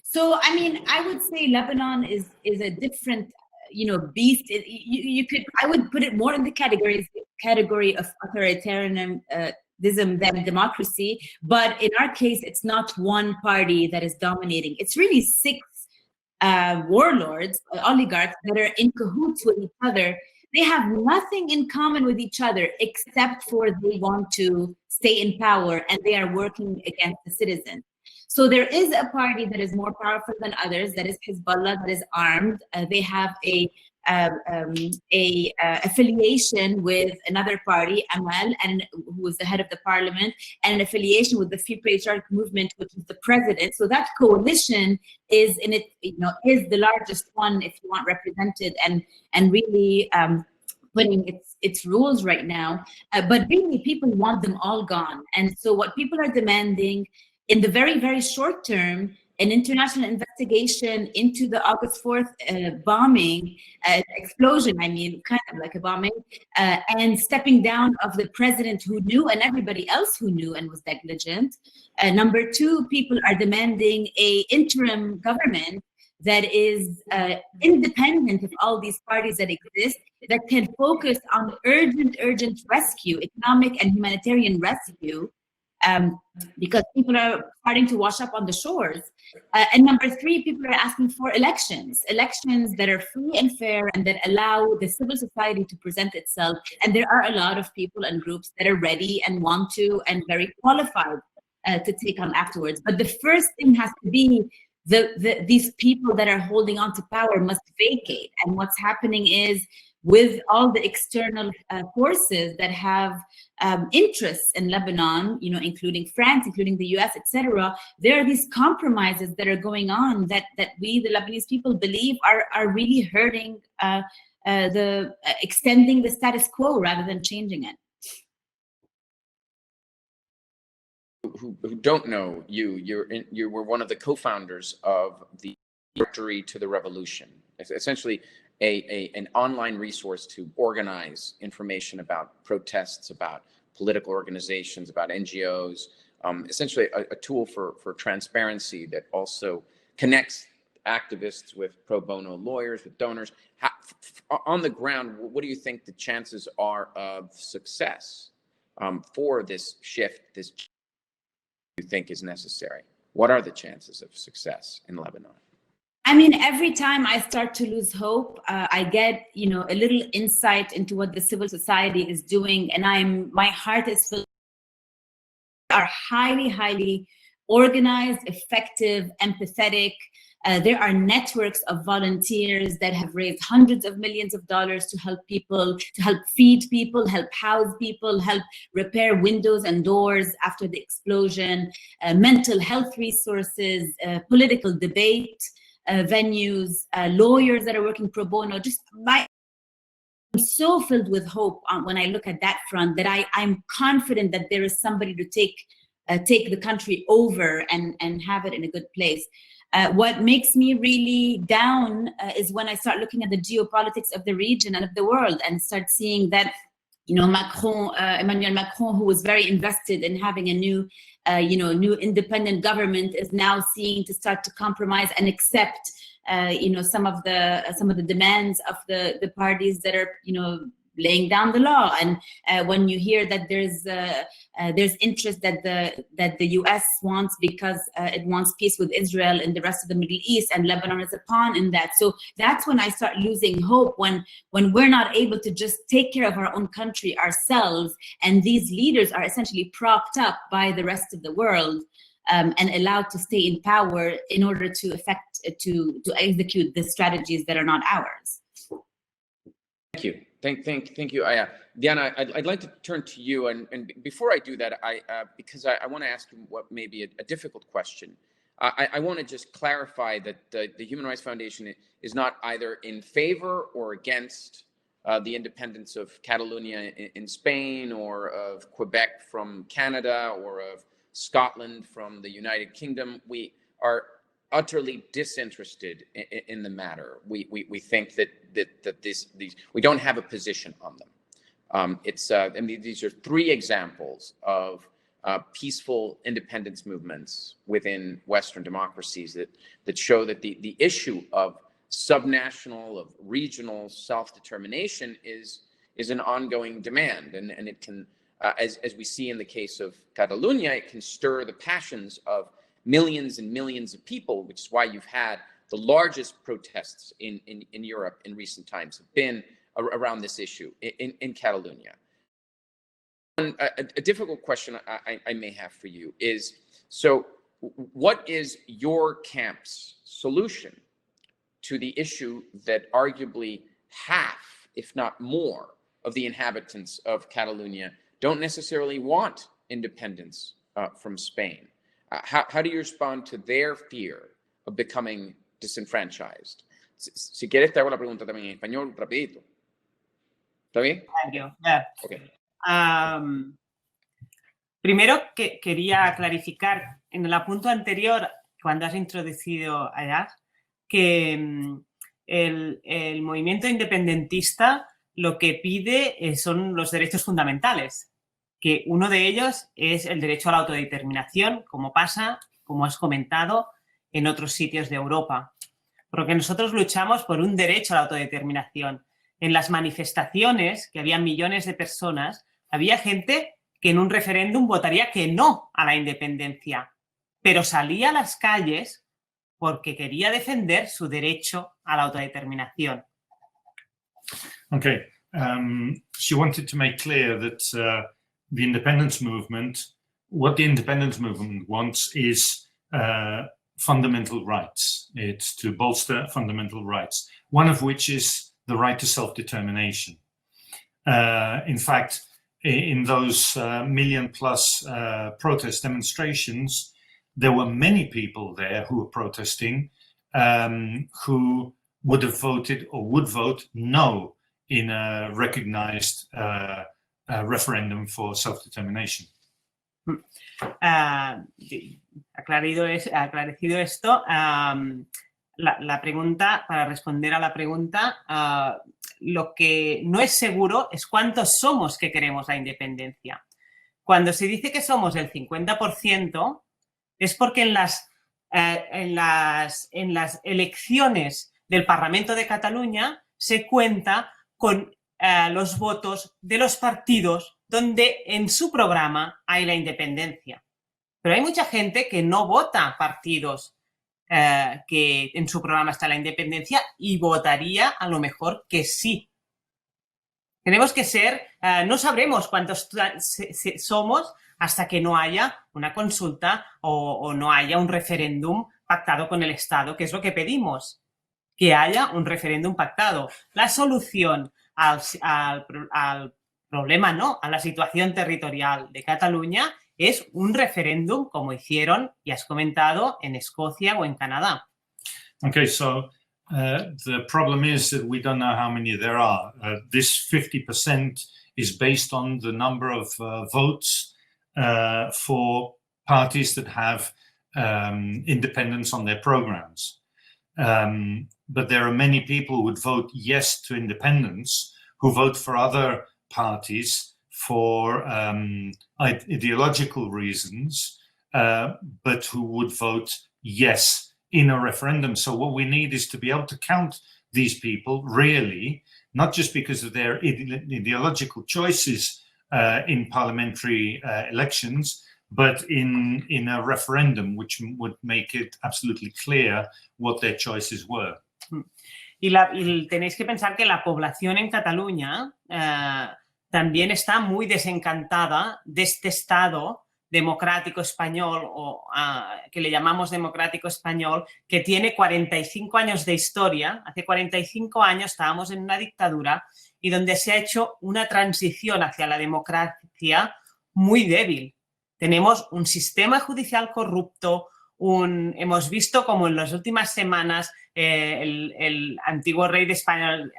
So, I mean, I would say Lebanon is a different, beast. I would put it more in the category of authoritarianism than democracy. But in our case, it's not one party that is dominating. It's really six warlords, oligarchs that are in cahoots with each other. They have nothing in common with each other except for they want to stay in power, and they are working against the citizens. So there is a party that is more powerful than others, that is Hezbollah, that is armed. They have a affiliation with another party, Amal, and who is the head of the parliament, and an affiliation with the Free Patriotic Movement, which is the president. So that coalition is is the largest one, if you want, represented and really putting its rules right now. But really, people want them all gone. And so what people are demanding in the very, very short term, an international investigation into the August 4th bombing, explosion, kind of like a bombing, and stepping down of the president who knew and everybody else who knew and was negligent. Number two, people are demanding an interim government that is independent of all these parties that exist, that can focus on urgent rescue, economic and humanitarian rescue, because people are starting to wash up on the shores. And number three, people are asking for elections that are free and fair and that allow the civil society to present itself. And there are a lot of people and groups that are ready and want to and very qualified to take on afterwards. But the first thing has to be these people that are holding on to power must vacate. And what's happening is, with all the external forces that have interests in Lebanon, including France, including the US, etc., there are these compromises that are going on that we, the Lebanese people, believe are really hurting extending the status quo rather than changing it. Who don't know you were one of the co-founders of the Directory to the Revolution. It's essentially an online resource to organize information about protests, about political organizations, about NGOs, essentially a tool for transparency that also connects activists with pro bono lawyers, with donors. On the ground, what do you think the chances are of success for this shift, this you think is necessary? What are the chances of success in Lebanon? Every time I start to lose hope, I get, a little insight into what the civil society is doing, and my heart is filled. They are highly, highly organized, effective, empathetic. There are networks of volunteers that have raised hundreds of millions of dollars to help people, to help feed people, help house people, help repair windows and doors after the explosion, mental health resources, political debate venues, lawyers that are working pro bono. I'm so filled with hope when I look at that front, that I'm confident that there is somebody to take the country over and have it in a good place. What makes me really down is when I start looking at the geopolitics of the region and of the world, and start seeing that Emmanuel Macron, who was very invested in having a new independent government, is now seeing to start to compromise and accept, some of the demands of the parties that are, laying down the law. And when you hear that there's interest that the US wants because it wants peace with Israel and the rest of the Middle East, and Lebanon is a pawn in that. So that's when I start losing hope, when we're not able to just take care of our own country ourselves, and these leaders are essentially propped up by the rest of the world and allowed to stay in power in order to execute the strategies that are not ours. Thank you. Thank you. Diana, I'd like to turn to you, and before I do that, because I want to ask you what may be a difficult question. I want to just clarify that the Human Rights Foundation is not either in favor or against the independence of Catalonia in Spain, or of Quebec from Canada, or of Scotland from the United Kingdom. We are utterly disinterested in the matter. We think that these we don't have a position on them. I mean, these are three examples of peaceful independence movements within Western democracies that show that the issue of subnational, of regional self-determination is an ongoing demand, and it can, as we see in the case of Catalonia, it can stir the passions of millions and millions of people, which is why you've had the largest protests in Europe in recent times have been around this issue in Catalonia. A difficult question I may have for you is, so what is your camp's solution to the issue that arguably half, if not more, of the inhabitants of Catalonia don't necessarily want independence from Spain? How do you respond to their fear of becoming disenfranchised? Si quieres te hago la pregunta también en español rapidito. ¿Está bien? Thank you. Yeah. Okay. Primero que quería clarificar en el apunto anterior, cuando has introducido allá, que el movimiento independentista lo que pide son los derechos fundamentales, que uno de ellos es el derecho a la autodeterminación, como pasa, como has comentado, en otros sitios de Europa. Porque nosotros luchamos por un derecho a la autodeterminación. En las manifestaciones, que había millones de personas, había gente que en un referéndum votaría que no a la independencia, pero salía a las calles porque quería defender su derecho a la autodeterminación. Okay. She wanted to make clear that the independence movement, what the independence movement wants is fundamental rights. It's to bolster fundamental rights, one of which is the right to self-determination. In fact, in those million-plus protest demonstrations, there were many people there who were protesting who would have voted or would vote no in a recognized referendum for self-determination. Aclarecido esto, la pregunta, para responder a la pregunta, lo que no es seguro es cuántos somos que queremos la independencia. Cuando se dice que somos el 50%, es porque en las elecciones del Parlamento de Cataluña se cuenta con los votos de los partidos donde en su programa hay la independencia. Pero hay mucha gente que no vota partidos que en su programa está la independencia y votaría a lo mejor que sí. Tenemos que ser, no sabremos cuántos somos hasta que no haya una consulta o no haya un referéndum pactado con el Estado, que es lo que pedimos, que haya un referéndum pactado. La solución al problema, no, a la situación territorial de Cataluña es un referéndum como hicieron, y has comentado, en Escocia o en Canadá. Okay, so the problem is that we don't know how many there are. This 50% is based on the number of votes for parties that have independence on their programs. But there are many people who would vote yes to independence who vote for other parties for ideological reasons, but who would vote yes in a referendum. So what we need is to be able to count these people really, not just because of their ideological choices in parliamentary elections, but in a referendum, which would make it absolutely clear what their choices were. Y tenéis que pensar que la población en Cataluña también está muy desencantada de este estado democrático español, o que le llamamos democrático español, que tiene 45 años de historia. Hace 45 años estábamos en una dictadura y donde se ha hecho una transición hacia la democracia muy débil. Tenemos un sistema judicial corrupto, hemos visto como en las últimas semanas el antiguo rey de España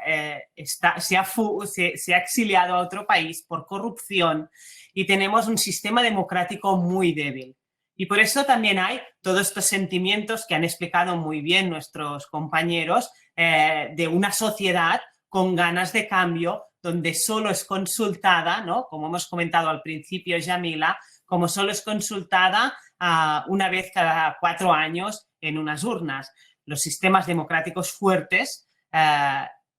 se ha exiliado a otro país por corrupción, y tenemos un sistema democrático muy débil. Y por eso también hay todos estos sentimientos que han explicado muy bien nuestros compañeros de una sociedad con ganas de cambio, donde solo es consultada, ¿no? Como hemos comentado al principio, Yamila, como solo es consultada una vez cada 4 años en unas urnas. Los sistemas democráticos fuertes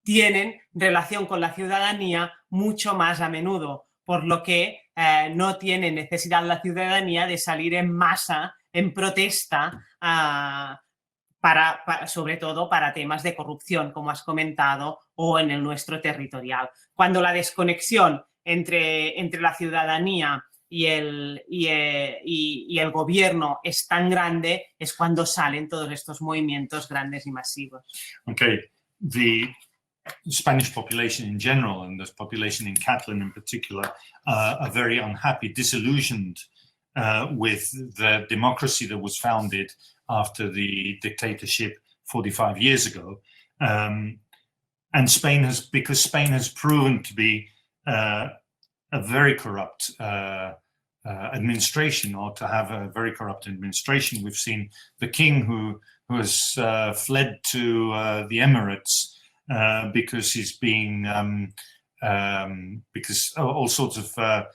tienen relación con la ciudadanía mucho más a menudo, por lo que no tiene necesidad la ciudadanía de salir en masa, en protesta, sobre todo para temas de corrupción, como has comentado, o en el nuestro territorial. Cuando la desconexión entre la ciudadanía y el gobierno es tan grande, es cuando salen todos estos movimientos grandes y masivos. Okay, the Spanish population in general, and the population in Catalan in particular, are very unhappy, disillusioned with the democracy that was founded after the dictatorship 45 years ago. And because Spain has proven to be a very corrupt administration, or to have a very corrupt administration. We've seen the king who has fled to the Emirates because he's being because all sorts of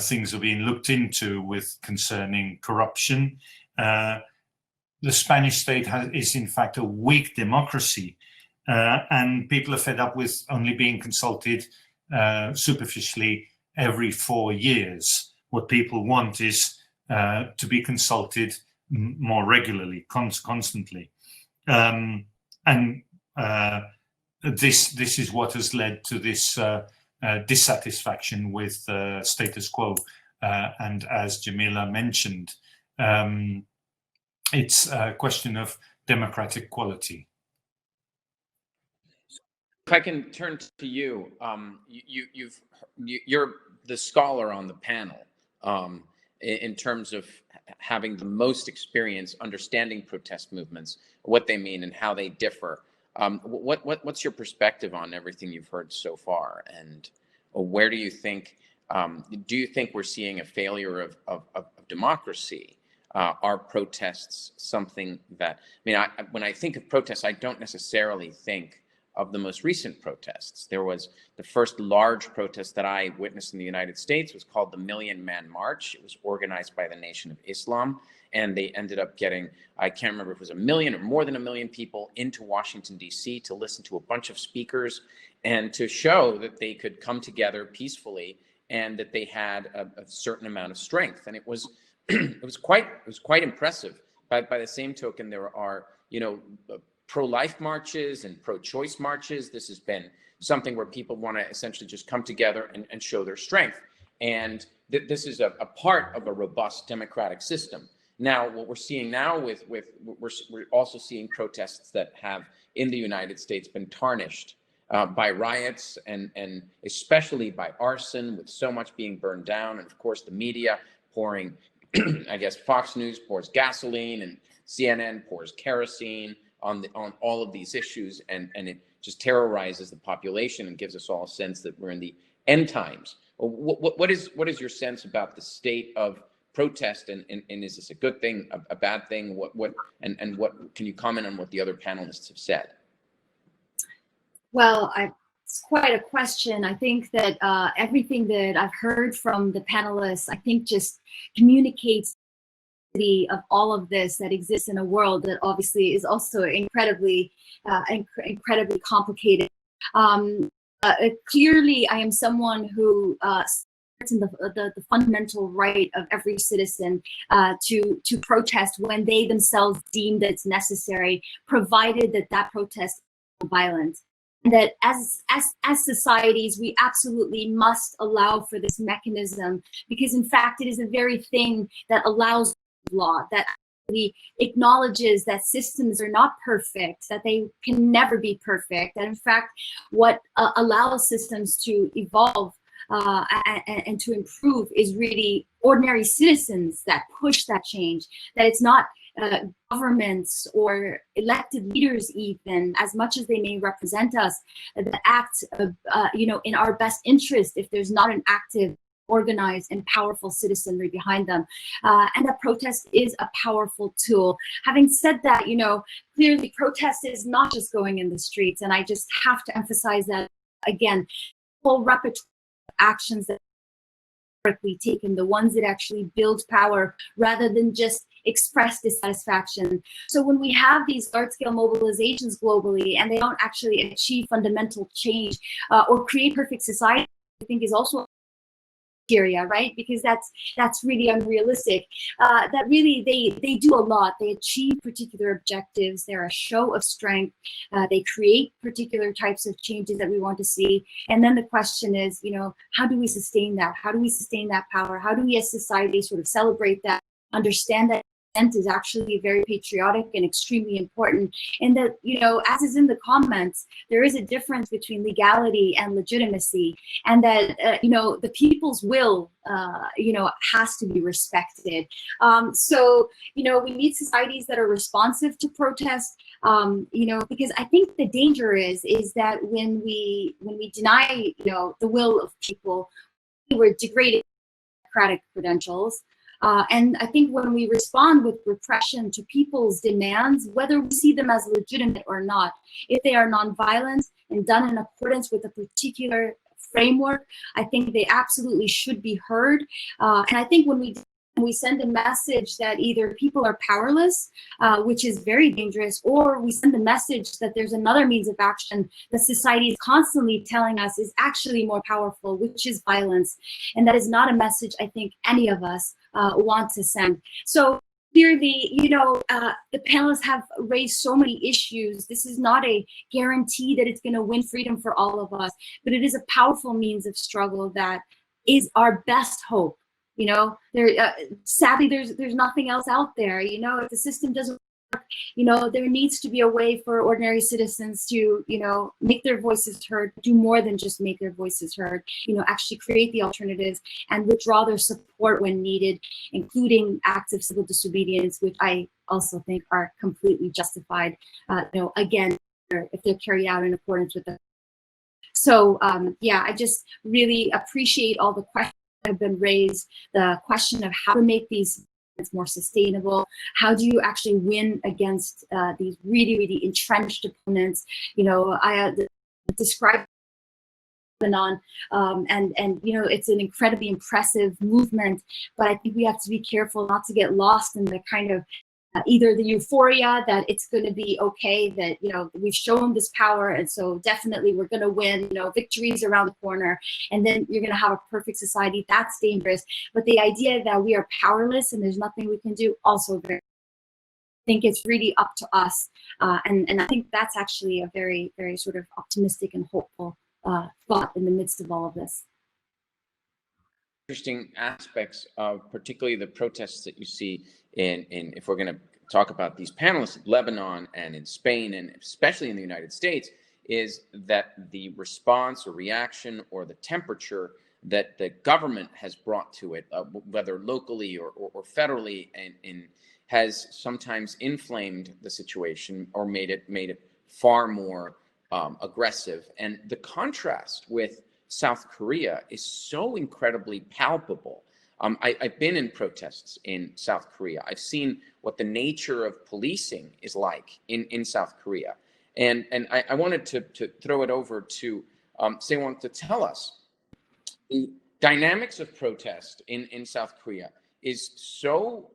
things are being looked into with concerning corruption. The Spanish state is in fact a weak democracy, and people are fed up with only being consulted superficially every 4 years. What people want is to be consulted more regularly, constantly, and this is what has led to this dissatisfaction with status quo. And as Jamila mentioned, it's a question of democratic quality. If I can turn to you, you're the scholar on the panel in terms of having the most experience understanding protest movements, what they mean and how they differ. What's your perspective on everything you've heard so far, and where do you think we're seeing a failure of democracy? Are protests something that, when I think of protests, I don't necessarily think of the most recent protests. There was the first large protest that I witnessed in the United States was called the Million Man March. It was organized by the Nation of Islam, and they ended up getting, I can't remember if it was 1 million or more than 1 million people into Washington, D.C. to listen to a bunch of speakers and to show that they could come together peacefully and that they had a certain amount of strength. And it was it was quite impressive. By the same token, there are, pro-life marches and pro-choice marches. This has been something where people want to essentially just come together and show their strength. And this is a part of a robust democratic system. Now, what we're seeing now we're also seeing protests that have in the United States been tarnished by riots and especially by arson, with so much being burned down. And of course, the media pouring, I guess Fox News pours gasoline and CNN pours kerosene on all of these issues, and it just terrorizes the population and gives us all a sense that we're in the end times. What is your sense about the state of protest, and is this a good thing, a bad thing? What can you comment on what the other panelists have said? Well, it's quite a question. I think that everything that I've heard from the panelists, I think just communicates of all of this that exists in a world that obviously is also incredibly complicated. Clearly, I am someone who supports in the fundamental right of every citizen to protest when they themselves deem that it's necessary, provided that protest is violent. that as societies, we absolutely must allow for this mechanism, because in fact, it is the very thing that allows law, that acknowledges that systems are not perfect, that they can never be perfect, that in fact, what allows systems to evolve and to improve is really ordinary citizens that push that change, that it's not governments or elected leaders, even as much as they may represent us, that act in our best interest if there's not an active, organized and powerful citizenry behind them, and that protest is a powerful tool. Having said that, clearly protest is not just going in the streets, and I just have to emphasize that again. Whole repertoire of actions that are taken, the ones that actually build power rather than just express dissatisfaction. So when we have these large-scale mobilizations globally and they don't actually achieve fundamental change or create perfect society, I think is also criteria, right? Because that's really unrealistic. That really they do a lot. They achieve particular objectives. They're a show of strength. They create particular types of changes that we want to see. And then the question is, how do we sustain that? How do we sustain that power? How do we as society sort of celebrate that, understand that dissent is actually very patriotic and extremely important, and that, as is in the comments, there is a difference between legality and legitimacy, and that, the people's will, has to be respected. So, we need societies that are responsive to protest, because I think the danger is that when we deny, the will of people, we're degrading democratic credentials. And I think when we respond with repression to people's demands, whether we see them as legitimate or not, if they are nonviolent and done in accordance with a particular framework, I think they absolutely should be heard. And I think when we send a message that either people are powerless, which is very dangerous, or we send the message that there's another means of action that society is constantly telling us is actually more powerful, which is violence. And that is not a message I think any of us want to send. So clearly, the panelists have raised so many issues. This is not a guarantee that it's going to win freedom for all of us, but it is a powerful means of struggle that is our best hope. Sadly, there's nothing else out there. If the system doesn't work, there needs to be a way for ordinary citizens to, make their voices heard, do more than just make their voices heard, actually create the alternatives and withdraw their support when needed, including acts of civil disobedience, which I also think are completely justified, again, if they're carried out in accordance with the. So, I just really appreciate all the questions have been raised, the question of how to make these more sustainable. How do you actually win against these really, really entrenched opponents? I described Lebanon, and it's an incredibly impressive movement, but I think we have to be careful not to get lost in the kind of either the euphoria that it's going to be okay, that we've shown this power, and so definitely we're going to win, victories around the corner, and then you're going to have a perfect society. That's dangerous. But the idea that we are powerless and there's nothing we can do, also very. I think it's really up to us, and I think that's actually a very, very sort of optimistic and hopeful thought in the midst of all of this. Interesting aspects of particularly the protests that you see in if we're going to talk about these panelists in Lebanon and in Spain and especially in the United States, is that the response or reaction or the temperature that the government has brought to it, whether locally or federally, and has sometimes inflamed the situation or made it far more aggressive. And the contrast with South Korea is so incredibly palpable. I've been in protests in South Korea. I've seen what the nature of policing is like in South Korea. And I wanted to throw it over to Sewon to tell us the dynamics of protest in South Korea is so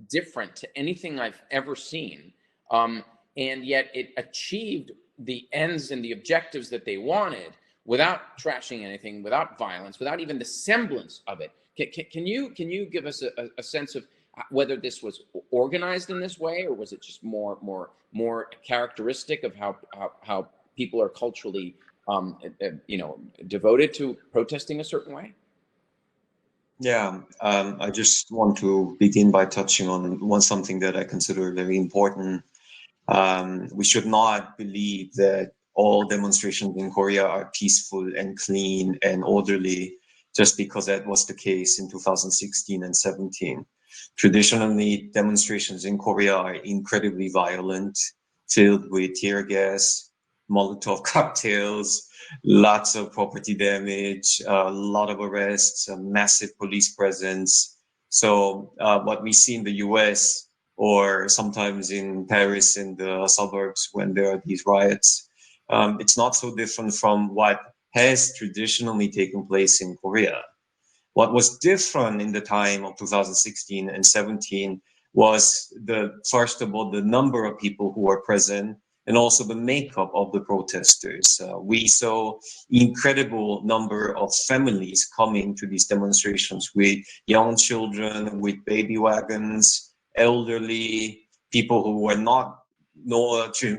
different to anything I've ever seen. And yet it achieved the ends and the objectives that they wanted without trashing anything, without violence, without even the semblance of it. Can you give us a sense of whether this was organized in this way, or was it just more characteristic of how people are culturally devoted to protesting a certain way? Yeah, I just want to begin by touching on something that I consider very important. We should not believe that all demonstrations in Korea are peaceful and clean and orderly just because that was the case in 2016 and 17. Traditionally, demonstrations in Korea are incredibly violent, filled with tear gas, Molotov cocktails, lots of property damage, a lot of arrests, a massive police presence. So what we see in the US or sometimes in Paris in the suburbs when there are these riots, it's not so different from what has traditionally taken place in Korea. What was different in the time of 2016 and 17 was first of all, the number of people who were present and also the makeup of the protesters. We saw incredible number of families coming to these demonstrations with young children, with baby wagons, elderly, people who were not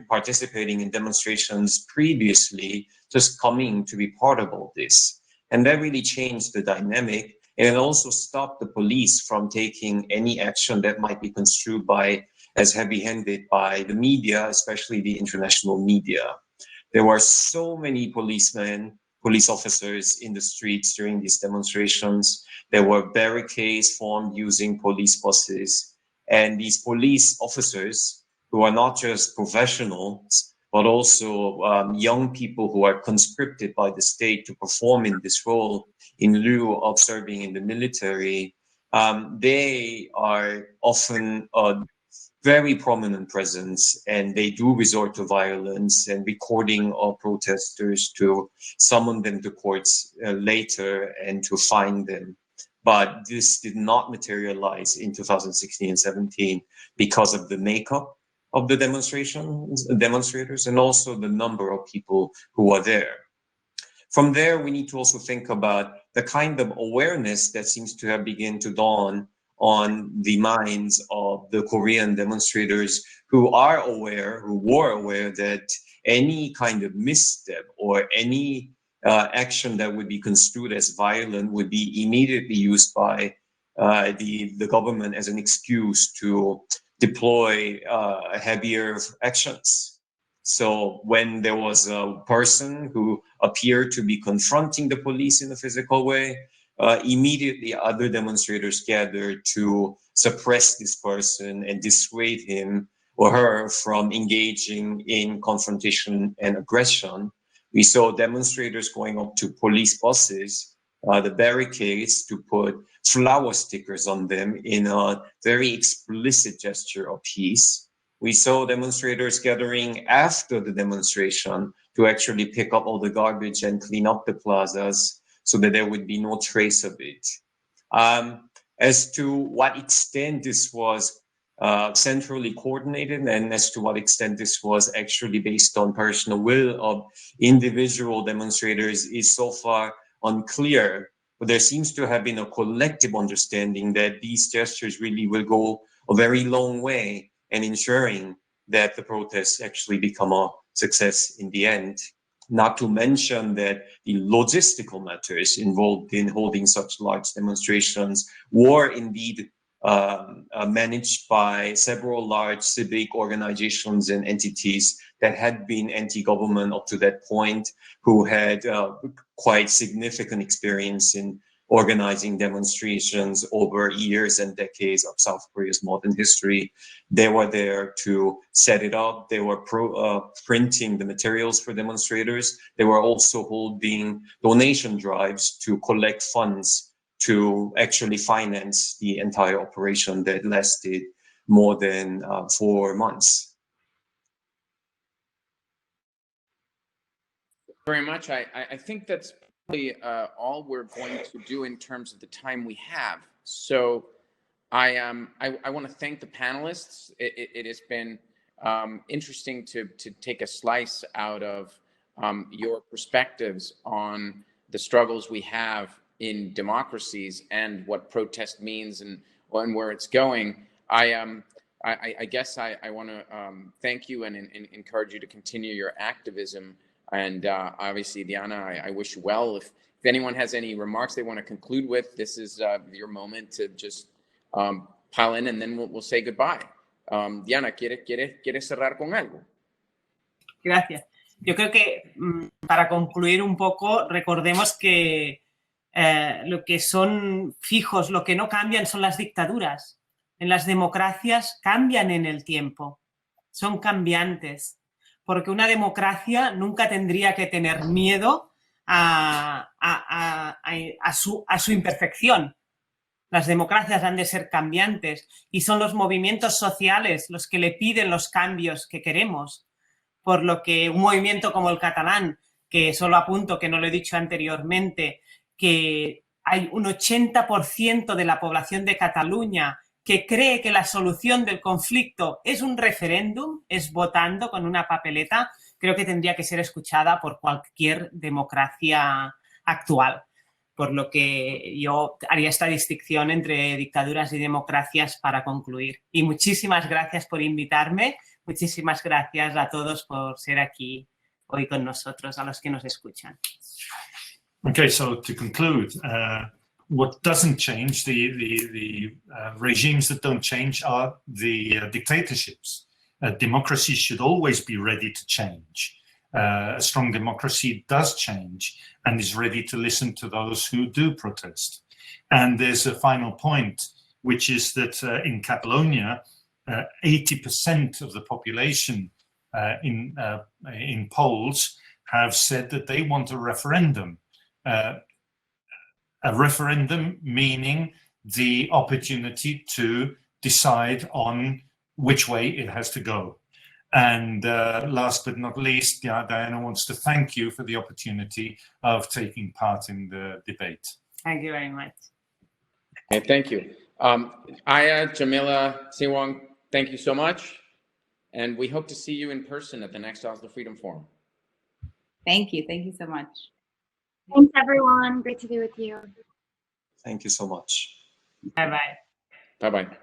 participating in demonstrations previously, just coming to be part of all this. And that really changed the dynamic, and it also stopped the police from taking any action that might be construed as heavy-handed by the media, especially the international media. There were so many police officers in the streets during these demonstrations. There were barricades formed using police buses. And these police officers, who are not just professionals, but also young people who are conscripted by the state to perform in this role in lieu of serving in the military, they are often very prominent presence, and they do resort to violence and recording of protesters to summon them to courts later and to fine them. But this did not materialize in 2016 and 17 because of the makeup of the demonstrators, and also the number of people who are there. From there, we need to also think about the kind of awareness that seems to have begun to dawn on the minds of the Korean demonstrators who were aware that any kind of misstep or any action that would be construed as violent would be immediately used by the government as an excuse to deploy heavier actions. So when there was a person who appeared to be confronting the police in a physical way, immediately other demonstrators gathered to suppress this person and dissuade him or her from engaging in confrontation and aggression. We saw demonstrators going up to police buses, the barricades, to put flower stickers on them in a very explicit gesture of peace. We saw demonstrators gathering after the demonstration to actually pick up all the garbage and clean up the plazas so that there would be no trace of it. As to what extent this was centrally coordinated and as to what extent this was actually based on personal will of individual demonstrators is so far unclear. But there seems to have been a collective understanding that these gestures really will go a very long way in ensuring that the protests actually become a success in the end. Not to mention that the logistical matters involved in holding such large demonstrations were indeed managed by several large civic organizations and entities that had been anti-government up to that point, who had quite significant experience in organizing demonstrations over years and decades of South Korea's modern history. They were there to set it up. They were printing the materials for demonstrators. They were also holding donation drives to collect funds to actually finance the entire operation that lasted more than 4 months. Very much. I think that's probably all we're going to do in terms of the time we have. So I want to thank the panelists. It has been interesting to take a slice out of your perspectives on the struggles we have in democracies and what protest means and where it's going. I guess I want to thank you and encourage you to continue your activism And obviously, Diana, I wish you well. If anyone has any remarks they want to conclude with, this is your moment to just pile in, and then we'll say goodbye. Diana, ¿quieres cerrar con algo? Gracias. Yo creo que para concluir un poco, recordemos que lo que son fijos, lo que no cambian son las dictaduras. En las democracias cambian en el tiempo, son cambiantes, porque una democracia nunca tendría que tener miedo a su imperfección. Las democracias han de ser cambiantes y son los movimientos sociales los que le piden los cambios que queremos. Por lo que un movimiento como el catalán, que solo apunto, que no lo he dicho anteriormente, que hay un 80% de la población de Cataluña que cree que la solución del conflicto es un referéndum, es votando con una papeleta, creo que tendría que ser escuchada por cualquier democracia actual. Por lo que yo haría esta distinción entre dictaduras y democracias para concluir. Y muchísimas gracias por invitarme. Muchísimas gracias a todos por ser aquí hoy con nosotros, a los que nos escuchan. Okay, so to conclude, what doesn't change, the regimes that don't change are the dictatorships. Democracy should always be ready to change. A strong democracy does change and is ready to listen to those who do protest. And there's a final point, which is that in Catalonia, 80% of the population in polls have said that they want a referendum. A referendum meaning the opportunity to decide on which way it has to go. And last but not least, Diana wants to thank you for the opportunity of taking part in the debate. Thank you very much. Okay, thank you. Aya, Jamila, Siwang, thank you so much. And we hope to see you in person at the next Oslo Freedom Forum. Thank you. Thank you so much. Thanks, everyone. Great to be with you. Thank you so much. Bye-bye. Bye-bye.